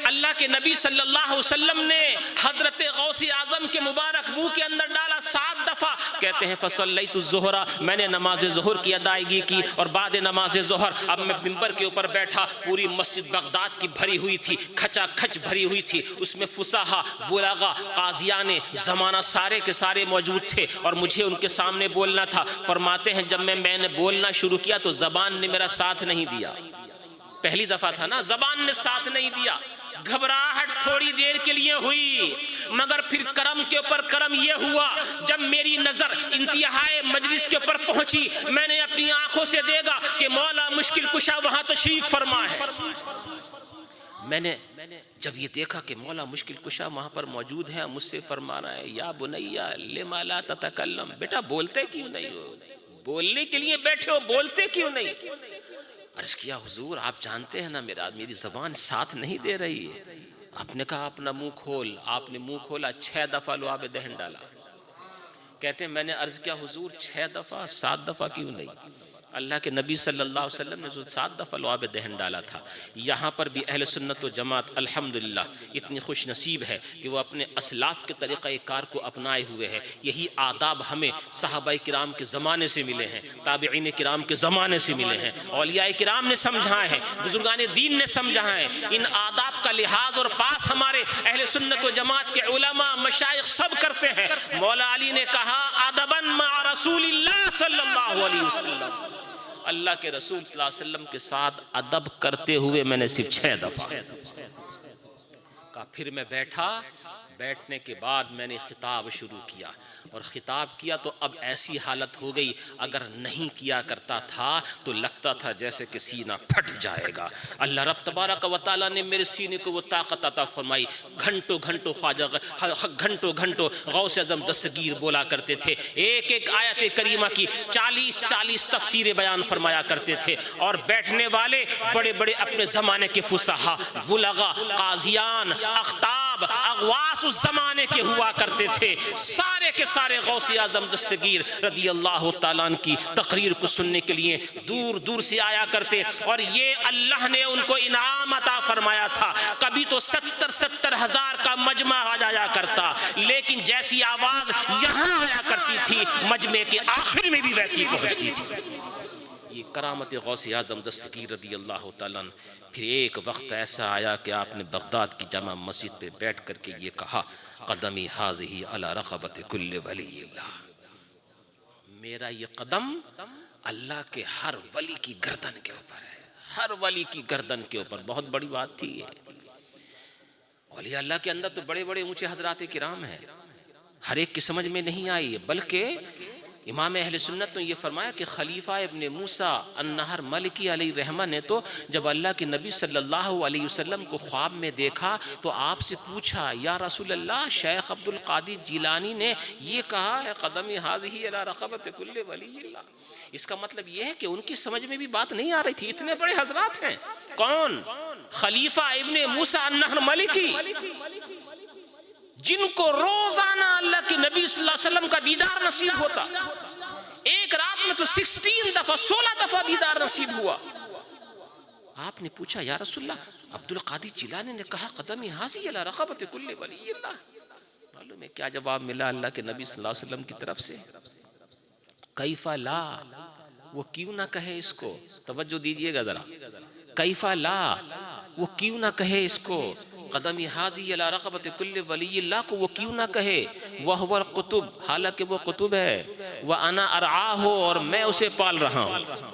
اللہ کے نبی صلی اللہ علیہ وسلم نے حضرت غوث اعظم کے مبارک منہ کے اندر ڈالا 7 دفعہ۔ کہتے ہیں فصلیت الظہر، میں نے نماز ظہر کی ادائیگی کی، اور بعد نماز ظہر اب میں ممبر کے اوپر بیٹھا، پوری مسجد بغداد کی بھری ہوئی تھی، کھچا کھچ بھری ہوئی تھی، اس میں فصحا بلغا قاضیان زمانہ سارے کے سارے موجود تھے اور مجھے ان کے سامنے بولنا تھا۔ فرماتے ہیں جب میں نے بولنا شروع کیا تو زبان نے میرا ساتھ نہیں دیا، پہلی دفعہ تھا نا، زبان نے ساتھ نہیں دیا، گھبراہٹ تھوڑی دیر کے لیے ہوئی، مگر پھر کرم کے اوپر کرم یہ ہوا جب میری نظر انتہائے مجلس کے اوپر پہنچی، میں نے اپنی آنکھوں سے دیکھا کہ مولا مشکل کشا وہاں تشریف فرما ہے۔ میں نے جب یہ دیکھا کہ مولا مشکل کشا وہاں پر موجود ہے، مجھ سے فرما رہا ہے یا بنیا لما لا تتکلم، بیٹا بولتے کیوں نہیں ہو؟ بولنے کے لیے بیٹھے ہو، بولتے کیوں نہیں؟ عرض کیا حضور آپ جانتے ہیں نا میری زبان ساتھ نہیں دے رہی ہے۔ آپ نے کہا اپنا منہ کھول، آپ نے منہ کھولا، 6 دفعہ لعاب دہن ڈالا۔ کہتے ہیں میں نے عرض کیا حضور 6 دفعہ 7 دفعہ کیوں نہیں؟ اللہ کے نبی صلی اللہ علیہ وسلم نے 7 دفعہ لعاب دہن ڈالا تھا۔ یہاں پر بھی اہل سنت و جماعت الحمدللہ اتنی خوش نصیب ہے کہ وہ اپنے اسلاف کے طریقہ کار کو اپنائے ہوئے ہے۔ یہی آداب ہمیں صحابہ کرام کے زمانے سے ملے ہیں، تابعین کرام کے زمانے سے ملے ہیں، اولیاء کرام نے سمجھائے ہیں، بزرگان دین نے سمجھائے ہیں۔ ان آداب کا لحاظ اور پاس ہمارے اہل سنت و جماعت کے علماء مشائخ سب کرتے ہیں۔ مولا علی نے کہا ادباً مع رسول اللہ صلی اللہ علیہ وسلم، اللہ کے رسول صلی اللہ علیہ وسلم کے ساتھ ادب کرتے ہوئے میں نے صرف 6 دفعہ کہا۔ پھر میں بیٹھا، بیٹھنے کے بعد میں نے خطاب شروع کیا، اور خطاب کیا تو اب ایسی حالت ہو گئی اگر نہیں کیا کرتا تھا تو لگتا تھا جیسے کہ سینہ پھٹ جائے گا۔ اللہ رب تبارک و تعالیٰ نے میرے سینے کو وہ طاقت عطا فرمائی۔ گھنٹوں گھنٹوں خواجہ گھنٹوں غوث اعظم دستگیر بولا کرتے تھے، ایک ایک آیت کریمہ کی 40 تفسیر بیان فرمایا کرتے تھے، اور بیٹھنے والے بڑے بڑے اپنے زمانے کے فصحا بلغا قاضیان اخطاب اغواس اس زمانے کے ہوا کرتے تھے۔ سارے کے سارے غوث اعظم دستگیر رضی اللہ تعالیٰ عنہ کی تقریر کو سننے کے لیے دور دور سے آیا کرتے، اور یہ اللہ نے ان کو انعام عطا فرمایا تھا۔ کبھی تو 70 ہزار کا مجمع آ جایا کرتا، لیکن جیسی آواز یہاں آیا کرتی تھی مجمع کے آخر میں بھی ویسی پہنچتی تھی۔ یہ کرامت غوث اعظم دستگیر رضی اللہ تعالیٰ عنہ۔ پھر ایک وقت ایسا آیا کہ آپ نے بغداد کی جامع مسجد پہ بیٹھ کر کے یہ کہا قدمی حاضی علی رقبت کل ولی اللہ، میرا یہ قدم اللہ کے ہر ولی کی گردن کے اوپر ہے، ہر ولی کی گردن کے اوپر۔ بہت بڑی بات تھی یہ۔ اولیاء اللہ کے اندر تو بڑے بڑے اونچے حضرات کرام ہیں، ہر ایک کی سمجھ میں نہیں آئی، بلکہ امام اہل سنت نے یہ فرمایا کہ خلیفہ ابن موسیٰ النہر مالکی علیہ رحمہ نے تو جب اللہ کے نبی صلی اللہ علیہ وسلم کو خواب میں دیکھا تو آپ سے پوچھا یا رسول اللہ شیخ عبد القادر جیلانی نے یہ کہا ہے قدمی ہذہ علی رقبۃ کل ولی اللہ. اس کا مطلب یہ ہے کہ ان کی سمجھ میں بھی بات نہیں آ رہی تھی. اتنے بڑے حضرات ہیں. کون؟ خلیفہ ابن موسیٰ النہر مالکی، جن کو روزانہ اللہ کے نبی صلی اللہ علیہ وسلم کا دیدار نصیب ہوتا. ایک رات میں تو 16 دفعہ دیدار نصیب ہوا. آپ نے پوچھا یا رسول اللہ عبد القادر جیلانی نے کہا قدمی ہذہ علی رقبۃ کل ولی اللہ. معلوم ہے کیا جواب ملا اللہ کے نبی صلی اللہ علیہ وسلم کی طرف سے؟ کیف لا، وہ کیوں نہ کہے اس کو. توجہ دیجئے گا ذرا. کیف لا، وہ کیوں نہ کہے اس کو. قدمی ہذہ علی رقبۃ کل ولی اللہ کو وہ کیوں نہ کہے. وہو القطب، حالانکہ وہ قطب ہے. وانا ارعاہ، اور میں اسے پال رہا ہوں،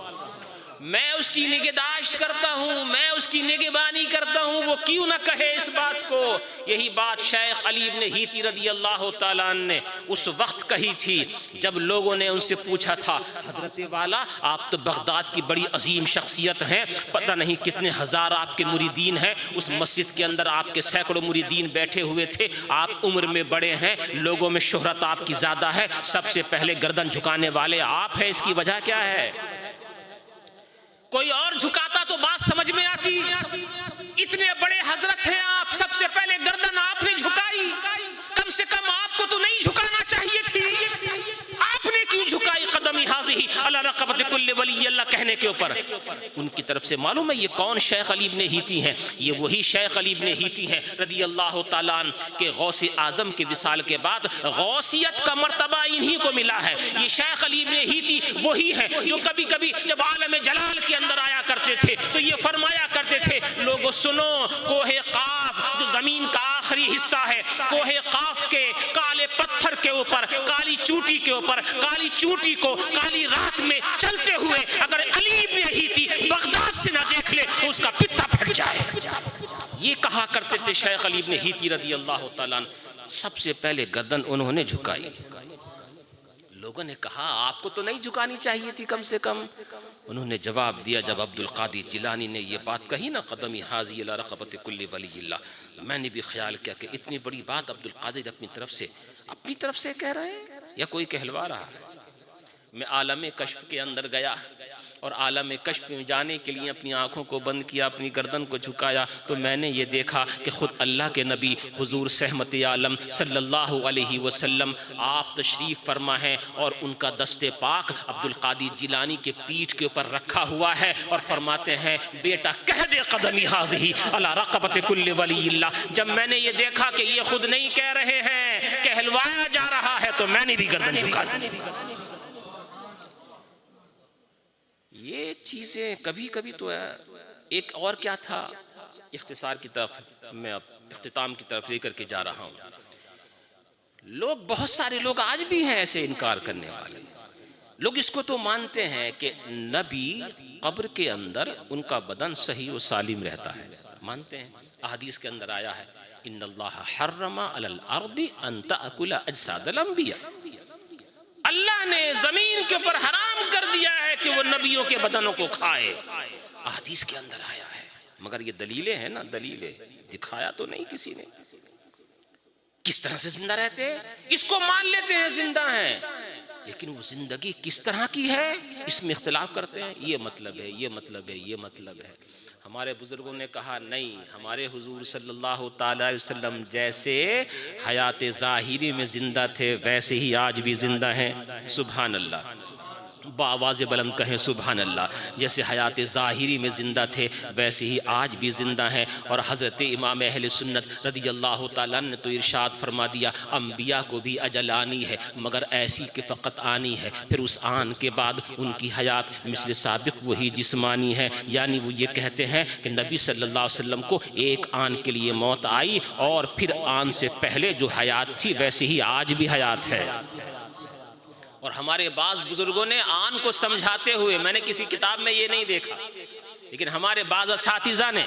میں اس کی نگہداشت کرتا ہوں، میں اس کی نگہبانی کرتا ہوں. وہ کیوں نہ کہے اس بات کو. یہی بات شیخ علی بن ہیتی رضی اللہ تعالیٰ عنہ نے اس وقت کہی تھی جب لوگوں نے ان سے پوچھا تھا حضرت والا آپ تو بغداد کی بڑی عظیم شخصیت ہیں، پتہ نہیں کتنے ہزار آپ کے مریدین ہیں، اس مسجد کے اندر آپ کے سینکڑوں مریدین بیٹھے ہوئے تھے، آپ عمر میں بڑے ہیں، لوگوں میں شہرت آپ کی زیادہ ہے، سب سے پہلے گردن جھکانے والے آپ ہیں. اس کی وجہ کیا ہے؟ کوئی اور جھکاتا تو بات سمجھ میں آتی. اتنے بڑے حضرت ہیں آپ، سب سے پہلے گردن آپ نے جھکائی. کم سے کم آپ کو تو نہیں جھکانا چاہیے تھی. آپ نے کیوں جھکائی قدمی ہذہ علی رقبۃ کل ولی اللہ کہنے کے اوپر؟ ان کی طرف سے معلوم ہے یہ کون شیخ علی بن ہیتی ہیں. یہ وہی شیخ علی بن ہیتی ہیں رضی اللہ تعالیٰ عنہ کے غوث اعظم کے وصال کے بعد غوثیت کا مرتبہ انہی کو ملا ہے. یہ شیخ علی بن ہیتی وہی ہیں جو کبھی کبھی جب عالم جلال کے اندر آیا کرتے تھے تو یہ فرمایا کرتے تھے لوگو سنو، کوہ قاف جو زمین کا آخری حصہ ہے، کوہ قاف کے کالے پتھر کے اوپر، کالی چوٹی کے اوپر، کالی چوٹی کو کالی رات میں چلتے ہوئے اگر علی بن ہیتی بغداد سے نہ دیکھ لے تو اس کا پتا پھٹ جائے. یہ کہا کرتے تھے شیخ علی بن ہیتی رضی اللہ تعالیٰ عنہ. سب سے پہلے گردن انہوں نے جھکائی. لوگوں نے کہا آپ کو تو نہیں جھکانی چاہیے تھی کم سے کم. انہوں نے جواب دیا جب عبد القادر جیلانی نے یہ بات کہی نا قدمی ہذہ علی رقبۃ کل ولی اللہ، میں نے بھی خیال کیا کہ اتنی بڑی بات عبد القادر اپنی طرف سے کہہ رہے ہیں یا کوئی کہلوا رہا ہے. میں عالم کشف کے اندر گیا اور عالم کشف میں جانے کے لیے اپنی آنکھوں کو بند کیا، اپنی گردن کو جھکایا تو میں نے یہ دیکھا کہ خود اللہ کے نبی حضور رحمت عالم صلی اللہ علیہ وسلم آپ تشریف فرما ہیں اور ان کا دست پاک عبد القادر جیلانی کے پیٹھ کے اوپر رکھا ہوا ہے اور فرماتے ہیں بیٹا کہہ دے قدمی ہذہ علی رقبۃ کل ولی اللہ. جب میں نے یہ دیکھا کہ یہ خود نہیں کہہ رہے ہیں، کہلوایا جا رہا ہے، تو میں نے بھی گردن جھکا دی. یہ چیزیں کبھی کبھی تو ایک اور کیا تھا. اختصار کی طرف میں اب اختتام کی طرف لے کر کے جا رہا ہوں. لوگ بہت سارے لوگ آج بھی ہیں ایسے انکار کرنے والے لوگ. اس کو تو مانتے ہیں کہ نبی قبر کے اندر ان کا بدن صحیح و سالم رہتا ہے، مانتے ہیں. احادیث کے اندر آیا ہے ان اللہ حرم علی الارض ان تأکل اجساد الانبیاء، اللہ نے زمین کے اوپر حرام کر دیا ہے کہ وہ نبیوں کے بدنوں کو کھائے. احادیث کے اندر آیا ہے. مگر یہ دلیلیں ہیں نا، دلیلیں دکھایا تو نہیں کسی نے. کس طرح سے زندہ رہتے ہیں اس کو مان لیتے ہیں زندہ ہیں، لیکن وہ زندگی کس طرح کی ہے اس میں اختلاف کرتے ہیں. یہ مطلب ہے، یہ مطلب ہے، یہ مطلب ہے. ہمارے بزرگوں نے کہا نہیں، ہمارے حضور صلی اللہ تعالی علیہ وسلم جیسے حیات ظاہری میں زندہ تھے ویسے ہی آج بھی زندہ ہیں. سبحان اللہ، بآواز بلند کہیں سبحان اللہ. جیسے حیات ظاہری میں زندہ تھے ویسے ہی آج بھی زندہ ہیں. اور حضرت امام اہل سنت رضی اللہ تعالیٰ نے تو ارشاد فرما دیا انبیاء کو بھی اجل آنی ہے مگر ایسی کہ فقط آنی ہے، پھر اس آن کے بعد ان کی حیات مثل سابق وہی جسمانی ہے. یعنی وہ یہ کہتے ہیں کہ نبی صلی اللہ علیہ وسلم کو ایک آن کے لیے موت آئی اور پھر آن سے پہلے جو حیات تھی ویسے ہی آج بھی حیات ہے. اور ہمارے بعض بزرگوں نے آن کو سمجھاتے ہوئے، میں نے کسی کتاب میں یہ نہیں دیکھا، لیکن ہمارے بعض اساتذہ نے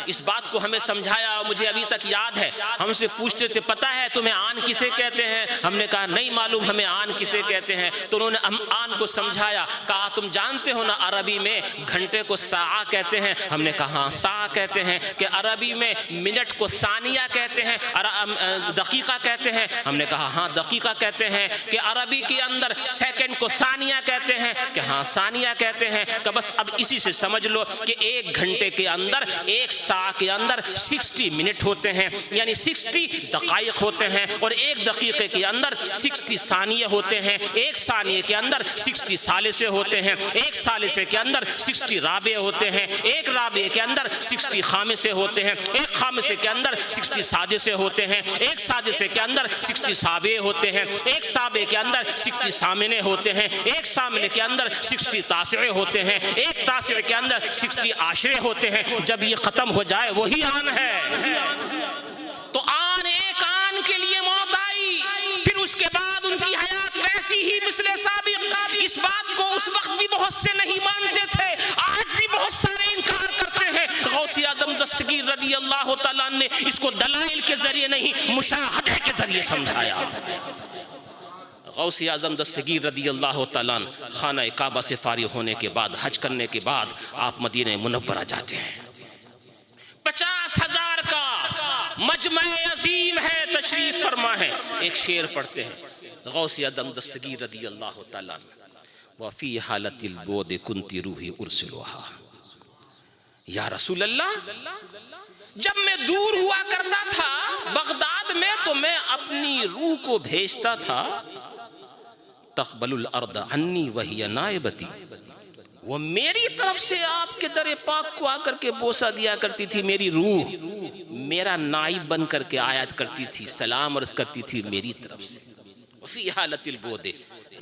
اس بات کو ہمیں سمجھایا اور مجھے ابھی تک یاد ہے، ہم سے پوچھتے تھے پتہ ہے تمہیں آن کسے کہتے ہیں؟ ہم نے کہا نہیں معلوم ہمیں آن کسے کہتے ہیں۔ تو انہوں نے آن کو سمجھایا، کہا تم جانتے ہو نا عربی میں گھنٹے کو ساعہ کہتے ہیں؟ ہم نے کہا ہاں ساعہ کہتے ہیں۔ کہ عربی میں منٹ کو ثانیہ کہتے ہیں، دقیقہ کہتے ہیں؟ ہم نے کہا ہاں دقیقہ کہتے ہیں۔ کہ عربی کے اندر سیکنڈ کو ثانیہ کہتے ہیں؟ کہ ہاں ثانیہ کہتے ہیں۔ کہ بس اب اسی سے سمجھ لو کہ ایک گھنٹے کے اندر، ایک ساعہ کے اندر 60 منٹ ہوتے ہیں، یعنی 60 دقائق ہوتے ہیں، اور ایک دقیقے کے اندر 60 ثانیے ہوتے ہیں، ایک ثانیے کے اندر 60 ثالثے ہوتے ہیں، ایک ثالثے کے اندر 60 رابعے ہوتے ہیں، ایک رابعے کے اندر 60 خامسے ہوتے ہیں، ایک خامسے کے اندر 60 سادسے ہوتے ہیں، ایک سادسے کے اندر 60 سابعے ہوتے ہیں، ایک سابعے کے اندر 60 سامنے ہوتے ہیں، ایک سامنے کے اندر 60 تاسعے ہوتے ہیں، ایک تاسعے کے اندر 60 عاشرے ہوتے ہیں۔ جب یہ ختم ہو جائے وہی آن ہے۔ تو آن، ایک آن کے لیے موت آئی، پھر اس کے بعد ان کی حیات ویسی ہی مثل سابق۔ اس بات کو اس وقت بھی بہت سے نہیں مانتے تھے، آج بھی بہت سارے انکار کرتے ہیں۔ غوث اعظم دستگیر رضی اللہ تعالیٰ نے اس کو دلائل کے ذریعے نہیں، مشاہدے کے ذریعے سمجھایا۔ غوث اعظم دستگیر رضی اللہ تعالیٰ خانہ کعبہ سے فارغ ہونے کے بعد، حج کرنے کے بعد آپ مدینہ منورہ جاتے ہیں۔ 50,000 کا مجمع عظیم ہے، تشریف فرما ہے۔ ایک شعر پڑھتے ہیں غوث اعظم دستگیر رضی اللہ تعالیٰ وفی حالت البعد کنت روحی ارسلها۔ یا رسول اللہ، جب میں دور ہوا کرتا تھا بغداد میں تو میں اپنی روح کو بھیجتا تھا، تقبل الارض عنی وہی نائبتی، وہ میری طرف سے آپ کے در پاک کو آ کر کے بوسہ دیا کرتی تھی۔ میری روح میرا نائب بن کر کے آیا کرتی تھی، سلام عرض کرتی تھی میری طرف سے۔ وفی حالت البعد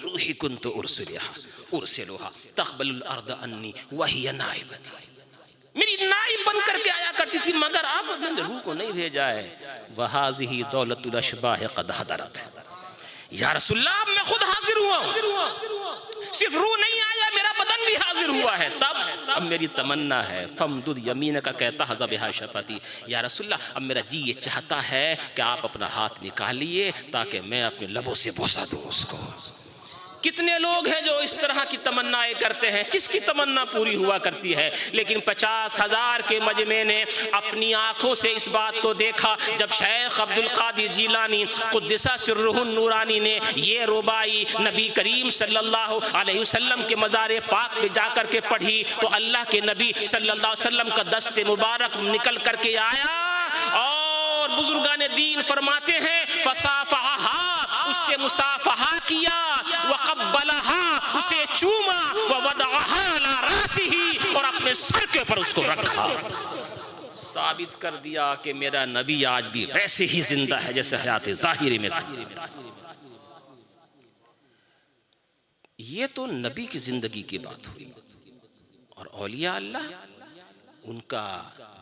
روحی کنت ارسلها تقبل الارض عنی وہی نائبتی، میری نائب بن کر کے آیا کرتی تھی، مگر آپ نے روح کو نہیں بھیجا ہے۔ وَهَذِهِ دَوْلَةُ الْأَشْبَاحِ قَدْ حَضَرَتْ۔ یا رسول اللہ میں خود حاضر ہوا ہوں، صرف روح نہیں آیا، میرا بدن بھی حاضر ہوا ہے۔ تب اب میری تمنا ہے فَمْدُدْ يَمِينَكَ كَيْ تَحْظَ بِهَا شَفَتِي، یا رسول اللہ اب میرا جی یہ چاہتا ہے کہ آپ اپنا ہاتھ نکالیے تاکہ میں اپنے لبوں سے بوسہ دوں اس کو۔ کتنے لوگ ہیں جو اس طرح کی تمنائیں کرتے ہیں، کس کی تمنا پوری ہوا کرتی ہے؟ لیکن 50,000 کے مجمع نے اپنی آنکھوں سے اس بات کو دیکھا جب شیخ عبد القادر جیلانی قدس سرہ النورانی نے یہ ربائی نبی کریم صلی اللہ علیہ وسلم کے مزار پاک پہ جا کر کے پڑھی تو اللہ کے نبی صلی اللہ علیہ وسلم کا دست مبارک نکل کر کے آیا، اور بزرگان دین فرماتے ہیں فصافحہا، اس سے مصافحہ کیا، وقبلہا، اسے چوما، ووضعہا علی راسہ، اور اپنے سر کے اوپر اس کو رکھا۔ ثابت کر دیا کہ میرا نبی آج بھی ویسے ہی زندہ ہے جیسے حیات ظاہری میں زندہ۔ یہ تو نبی کی زندگی کی بات ہوئی، اور اولیاء اللہ ان کا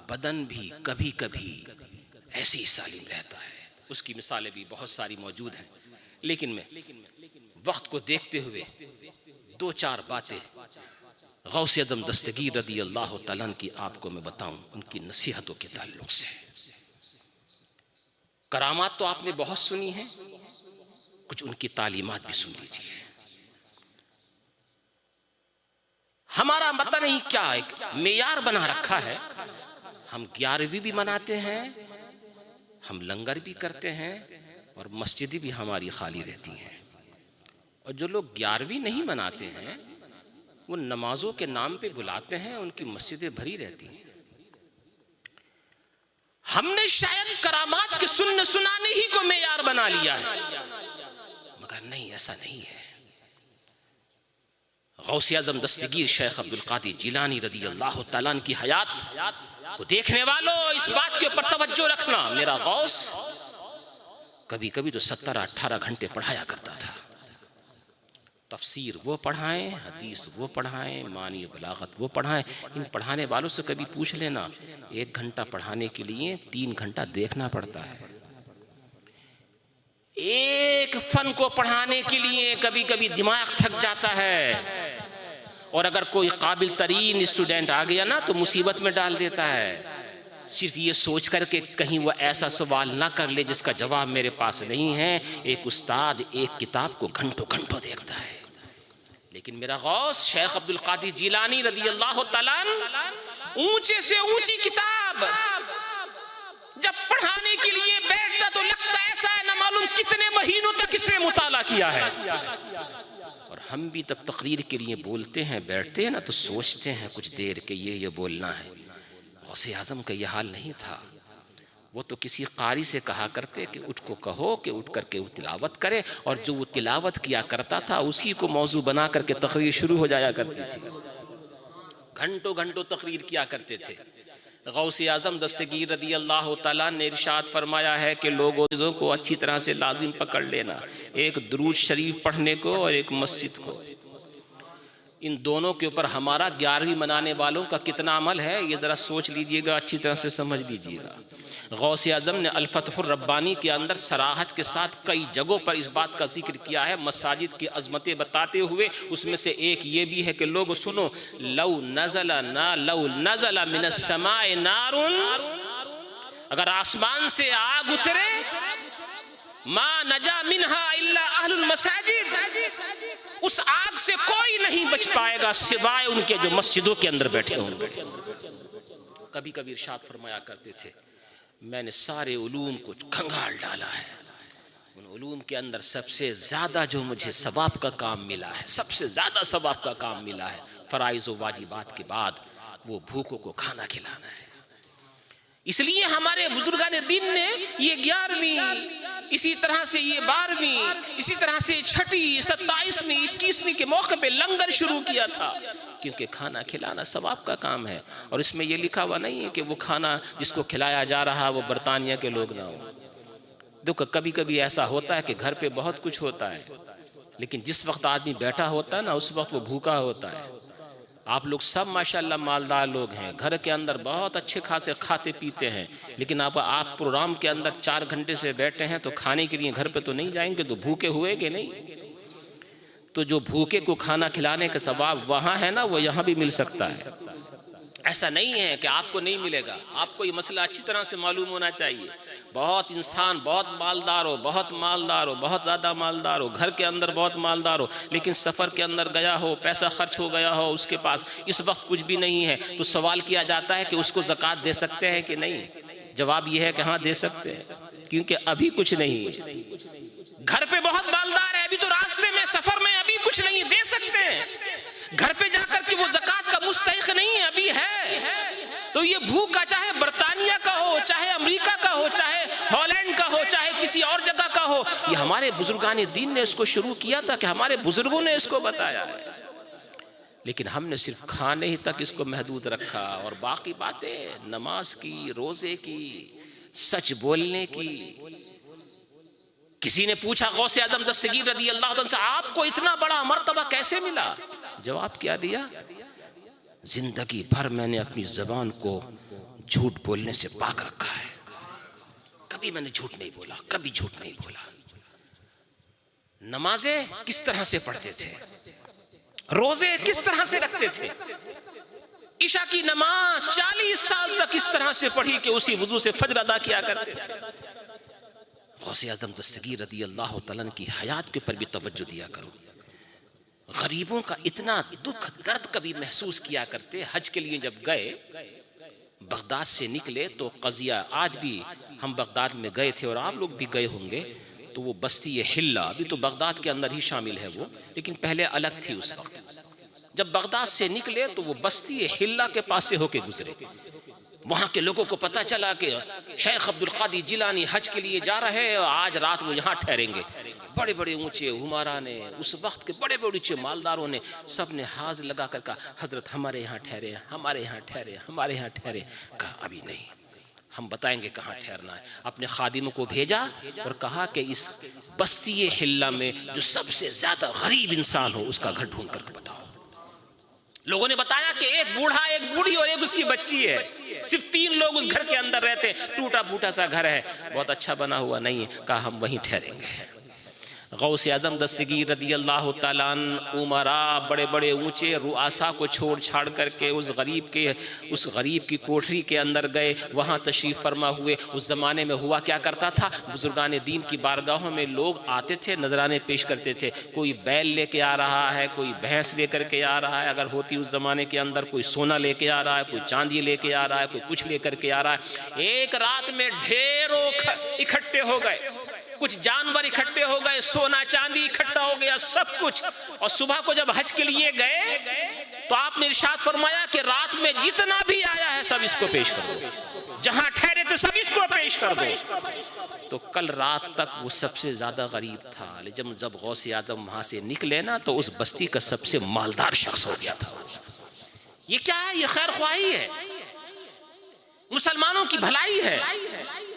بدن بھی کبھی کبھی ایسی ہی سالم رہتا ہے۔ اس کی مثالیں بھی بہت ساری موجود ہیں، لیکن میں وقت کو دیکھتے ہوئے 2-4 باتیں غوث اعظم دستگیر رضی اللہ تعالیٰ کی آپ کو میں بتاؤں ان کی نصیحتوں کے تعلق سے۔ کرامات تو آپ نے بہت سنی ہیں، کچھ ان کی تعلیمات بھی سن لیجیے۔ ہمارا مطلب نہیں کیا ایک معیار بنا رکھا ہے، ہم 11ویں بھی مناتے ہیں، ہم لنگر بھی کرتے ہیں، اور مسجدیں بھی ہماری خالی رہتی ہیں۔ اور جو لوگ 11ویں نہیں مناتے ہیں وہ نمازوں کے نام پہ بلاتے ہیں، ان کی مسجدیں بھری رہتی ہیں۔ ہم نے شاید کرامات کے سنانے ہی کو معیار بنا لیا ہے، مگر نہیں، ایسا نہیں ہے۔ غوث اعظم دستگیر شیخ عبد القادر جیلانی رضی اللہ تعالیٰ کی حیات کو دیکھنے والوں اس بات کے اوپر توجہ رکھنا، میرا غوث کبھی کبھی تو 17-18 گھنٹے پڑھایا کرتا تھا۔ تفسیر وہ پڑھائیں، حدیث وہ پڑھائیں، معنی بلاغت وہ پڑھائیں۔ ان پڑھانے والوں سے کبھی پوچھ لینا، 1 گھنٹہ پڑھانے کے لیے 3 گھنٹہ دیکھنا پڑتا ہے۔ ایک فن کو پڑھانے کے لیے کبھی کبھی دماغ تھک جاتا ہے، اور اگر کوئی قابل ترین اسٹوڈنٹ آ گیا نا تو مصیبت میں ڈال دیتا ہے، صرف یہ سوچ کر کہ کہیں وہ ایسا سوال نہ کر لے جس کا جواب میرے پاس نہیں ہے۔ ایک استاد ایک کتاب کو گھنٹوں گھنٹوں دیکھتا ہے، لیکن میرا غوث شیخ عبد القادر جیلانی رضی اللہ تعالیٰ عنہ اونچے سے اونچی کتاب جب پڑھانے کے لیے بیٹھتا تو لگتا ایسا ہے نہ معلوم کتنے مہینوں تک اس نے مطالعہ کیا ہے۔ اور ہم بھی تب تقریر کے لیے بولتے ہیں، بیٹھتے ہیں نا تو سوچتے ہیں کچھ دیر کہ یہ بولنا ہے۔ غوث اعظم کا یہ حال نہیں تھا، وہ تو کسی قاری سے کہا کرتے کہ اٹھ کو کہو کہ اٹھ کر کے وہ تلاوت کرے، اور جو وہ تلاوت کیا کرتا تھا اسی کو موضوع بنا کر کے تقریر شروع ہو جایا کرتی تھی۔ گھنٹوں گھنٹوں تقریر کیا کرتے تھے۔ غوث اعظم دستگیر رضی اللہ تعالیٰ نے ارشاد فرمایا ہے کہ لوگوں کو اچھی طرح سے لازم پکڑ لینا، ایک درود شریف پڑھنے کو اور ایک مسجد کو۔ ان دونوں کے اوپر ہمارا 11ویں منانے والوں کا کتنا عمل ہے یہ ذرا سوچ لیجئے گا، اچھی طرح سے سمجھ لیجئے گا۔ غوث اعظم نے الفتح الربانی کے اندر صراحت کے ساتھ کئی جگہوں پر اس بات کا ذکر کیا ہے، مساجد کی عظمتیں بتاتے ہوئے۔ اس میں سے ایک یہ بھی ہے کہ لوگ سنو، لو نزل من السماء نار، اگر آسمان سے آگ اترے، ما نجا منہا الا اہل المساجد، اس آگ سے کوئی نہیں بچ پائے گا سوائے ان کے جو مسجدوں کے اندر بیٹھے ہوں گے۔ کبھی کبھی ارشاد فرمایا کرتے تھے میں نے سارے علوم کو کھنگال ڈالا ہے، ان علوم کے اندر سب سے زیادہ جو مجھے ثواب کا کام ملا ہے، سب سے زیادہ ثواب کا کام ملا ہے فرائض و واجبات کے بعد وہ بھوکوں کو کھانا کھلانا ہے۔ اس لیے ہمارے بزرگان دین نے یہ 11ویں، اسی طرح سے یہ 12ویں، اسی طرح سے 6ٹھی، 27ویں، 21ویں کے موقع پہ لنگر شروع کیا تھا، کیونکہ کھانا کھلانا ثواب کا کام ہے۔ اور اس میں یہ لکھا ہوا نہیں ہے کہ وہ کھانا جس کو کھلایا جا رہا وہ برطانیہ کے لوگ نہ ہوں۔ دیکھو کبھی کبھی ایسا ہوتا ہے کہ گھر پہ بہت کچھ ہوتا ہے، لیکن جس وقت آدمی بیٹھا ہوتا ہے نا اس وقت وہ بھوکا ہوتا ہے۔ آپ لوگ سب ماشاءاللہ مالدار لوگ ہیں، گھر کے اندر بہت اچھے خاصے کھاتے پیتے ہیں، لیکن آپ پروگرام کے اندر 4 گھنٹے سے بیٹھے ہیں تو کھانے کے لیے گھر پہ تو نہیں جائیں گے، تو بھوکے ہوئے گے نہیں۔ تو جو بھوکے کو کھانا کھلانے کا ثواب وہاں ہے نا وہ یہاں بھی مل سکتا ہے۔ ایسا نہیں ہے کہ آپ کو نہیں ملے گا، آپ کو یہ مسئلہ اچھی طرح سے معلوم ہونا چاہیے۔ بہت انسان بہت مالدار ہو، بہت مالدار ہو، بہت زیادہ مالدار ہو، گھر کے اندر بہت مالدار ہو، لیکن سفر کے اندر گیا ہو، پیسہ خرچ ہو گیا ہو، اس کے پاس اس وقت کچھ بھی نہیں ہے، تو سوال کیا جاتا ہے کہ اس کو زکوٰۃ دے سکتے ہیں کہ نہیں؟ جواب یہ ہے کہ ہاں دے سکتے ہیں، کیونکہ ابھی کچھ نہیں ہے۔ گھر پہ بہت مالدار ہے، ابھی تو راستے میں سفر میں ابھی کچھ نہیں، دے سکتے ہیں۔ گھر پہ جا کر کے وہ زکوٰۃ کا مستحق نہیں ہے، ابھی ہے۔ تو یہ بھوکا چاہے برطانیہ کا ہو، چاہے امریکہ کا ہو، چاہے ہالینڈ کا ہو، چاہے کسی اور جگہ کا ہو، یہ ہمارے بزرگان دین نے اس کو شروع کیا تھا، کہ ہمارے بزرگوں نے اس کو بتایا ہے، لیکن ہم نے صرف کھانے ہی تک اس کو محدود رکھا، اور باقی باتیں نماز کی، روزے کی، سچ بولنے کی۔ کسی نے پوچھا غوث اعظم دستگیر رضی اللہ عنہ سے آپ کو اتنا بڑا مرتبہ کیسے ملا؟ جواب کیا دیا؟ زندگی بھر میں نے اپنی زبان کو جھوٹ بولنے سے پاک رکھا ہے، کبھی میں نے جھوٹ نہیں بولا، کبھی جھوٹ نہیں بولا۔ نمازیں کس طرح سے پڑھتے تھے، روزے کس طرح سے رکھتے تھے، عشاء کی نماز 40 سال تک اس طرح سے پڑھی کہ اسی وضو سے فجر ادا کیا کرتے تھے۔ غوث اعظم دستگیر رضی اللہ تعالیٰ کی حیات کے پر بھی توجہ دیا کرو۔ غریبوں کا اتنا دکھ درد کبھی محسوس کیا کرتے۔ حج کے لیے جب گئے، بغداد سے نکلے تو قضیہ، آج بھی ہم بغداد میں گئے تھے اور آپ لوگ بھی گئے ہوں گے، تو وہ بستی حلہ ابھی تو بغداد کے اندر ہی شامل ہے وہ، لیکن پہلے الگ تھی اس وقت۔ جب بغداد سے نکلے تو وہ بستی حلہ کے پاس سے ہو کے گزرے۔ وہاں کے لوگوں کو پتہ چلا کہ شیخ عبد القادر جیلانی حج کے لیے جا رہے ہیں، آج رات وہ یہاں ٹھہریں گے۔ بڑے بڑے اونچے عمراء نے، اس وقت کے بڑے بڑے اونچے مالداروں نے، سب نے ہاتھ لگا کر کہا حضرت ہمارے یہاں ٹھہرے، ہمارے یہاں ٹھہرے، ہمارے یہاں ٹھہرے۔ کہا ابھی نہیں، ہم بتائیں گے کہاں ٹھہرنا ہے۔ اپنے خادموں کو بھیجا اور کہا کہ اس بستی حلہ میں جو سب سے زیادہ غریب انسان ہو اس کا گھر ڈھونڈ کر بتاؤ۔ لوگوں نے بتایا کہ ایک بوڑھا، ایک بوڑھی اور ایک اس کی بچی ہے، صرف 3 لوگ اس گھر کے اندر رہتے ہیں، ٹوٹا پھوٹا سا گھر ہے، بہت اچھا بنا ہوا نہیں ہے۔ کہا ہم وہیں ٹھہریں گے۔ غوث اعظم دستگیر رضی اللہ تعالیٰ عنہ امراء بڑے بڑے اونچے رؤساء کو چھوڑ چھاڑ کر کے اس غریب کی کوٹری کے اندر گئے، وہاں تشریف فرما ہوئے۔ اس زمانے میں ہوا کیا کرتا تھا، بزرگان دین کی بارگاہوں میں لوگ آتے تھے، نذرانے پیش کرتے تھے۔ کوئی بیل لے کے آ رہا ہے، کوئی بھینس لے کر کے آ رہا ہے، اگر ہوتی اس زمانے کے اندر، کوئی سونا لے کے آ رہا ہے، کوئی چاندی لے کے آ رہا ہے، کوئی کچھ لے کر کے آ رہا ہے۔ ایک رات میں ڈھیروں اکٹھے ہو گئے، کچھ جانور اکٹھے ہو گئے، سونا چاندی اکٹھا ہو گیا، سب کچھ۔ اور صبح کو جب حج کے لیے گئے تو آپ نے ارشاد فرمایا کہ رات میں جتنا بھی آیا ہے سب اس کو پیش کر دو، جہاں ٹھہرے تھے سب اس کو پیش کر دو۔ تو کل رات تک وہ سب سے زیادہ غریب تھا، لیکن جب غوث اعظم وہاں سے نکلے نا تو اس بستی کا سب سے مالدار شخص ہو گیا تھا۔ یہ کیا ہے؟ یہ خیر خواہی ہے، مسلمانوں کی بھلائی ہے،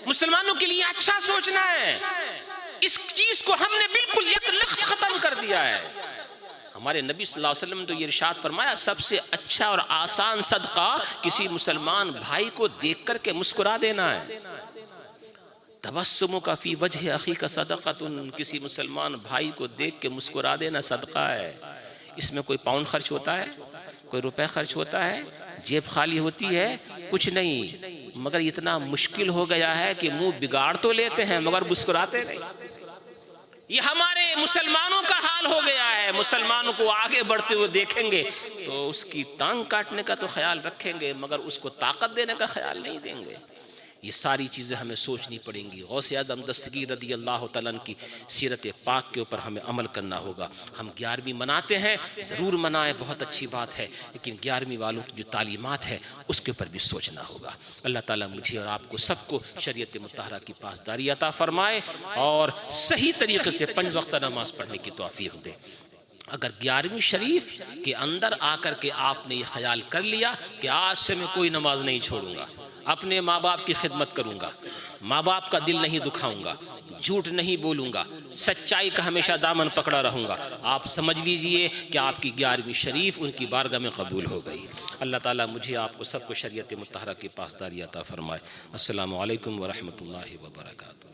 مسلمانوں کے لیے اچھا سوچنا ہے۔ اس چیز کو ہم نے بالکل یک لخت ختم کر دیا ہے۔ ہمارے نبی صلی اللہ علیہ وسلم نے تو یہ ارشاد فرمایا، سب سے اچھا اور آسان صدقہ کسی مسلمان بھائی کو دیکھ کر کے مسکرا دینا ہے۔ تبسمک فی وجہ اخیک صدقۃ، کسی مسلمان بھائی کو دیکھ کے مسکرا دینا صدقہ ہے۔ اس میں کوئی پاؤنڈ خرچ ہوتا ہے، کوئی روپے خرچ ہوتا ہے، جیب خالی ہوتی ہے، کچھ نہیں، مگر اتنا مشکل ہو گیا ہے کہ منہ بگاڑ تو لیتے ہیں مگر مسکراتے نہیں۔ یہ ہمارے مسلمانوں کا حال ہو گیا ہے۔ مسلمانوں کو آگے بڑھتے ہوئے دیکھیں گے تو اس کی ٹانگ کاٹنے کا تو خیال رکھیں گے مگر اس کو طاقت دینے کا خیال نہیں دیں گے۔ یہ ساری چیزیں ہمیں سوچنی پڑیں گی۔ غوث اعظم دستگیر رضی اللہ تعالیٰ عنہ کی سیرت پاک کے اوپر ہمیں عمل کرنا ہوگا۔ ہم 11ویں مناتے ہیں، ضرور منائیں، بہت اچھی بات ہے، لیکن 11ویں والوں کی جو تعلیمات ہے اس کے اوپر بھی سوچنا ہوگا۔ اللہ تعالیٰ مجھے اور آپ کو سب کو شریعت مطہرہ کی پاسداری عطا فرمائے اور صحیح طریقے سے 5 وقتہ نماز پڑھنے کی توفیق دے۔ اگر 11ویں شریف کے اندر آ کر کے آپ نے یہ خیال کر لیا کہ آج سے میں کوئی نماز نہیں چھوڑوں گا، اپنے ماں باپ کی خدمت کروں گا، ماں باپ کا دل نہیں دکھاؤں گا، جھوٹ نہیں بولوں گا، سچائی کا ہمیشہ دامن پکڑا رہوں گا، آپ سمجھ لیجئے کہ آپ کی 11ویں شریف ان کی بارگاہ میں قبول ہو گئی۔ اللہ تعالیٰ مجھے آپ کو سب کو شریعت مطہرہ کی پاسداری عطا فرمائے۔ السلام علیکم ورحمۃ اللہ وبرکاتہ۔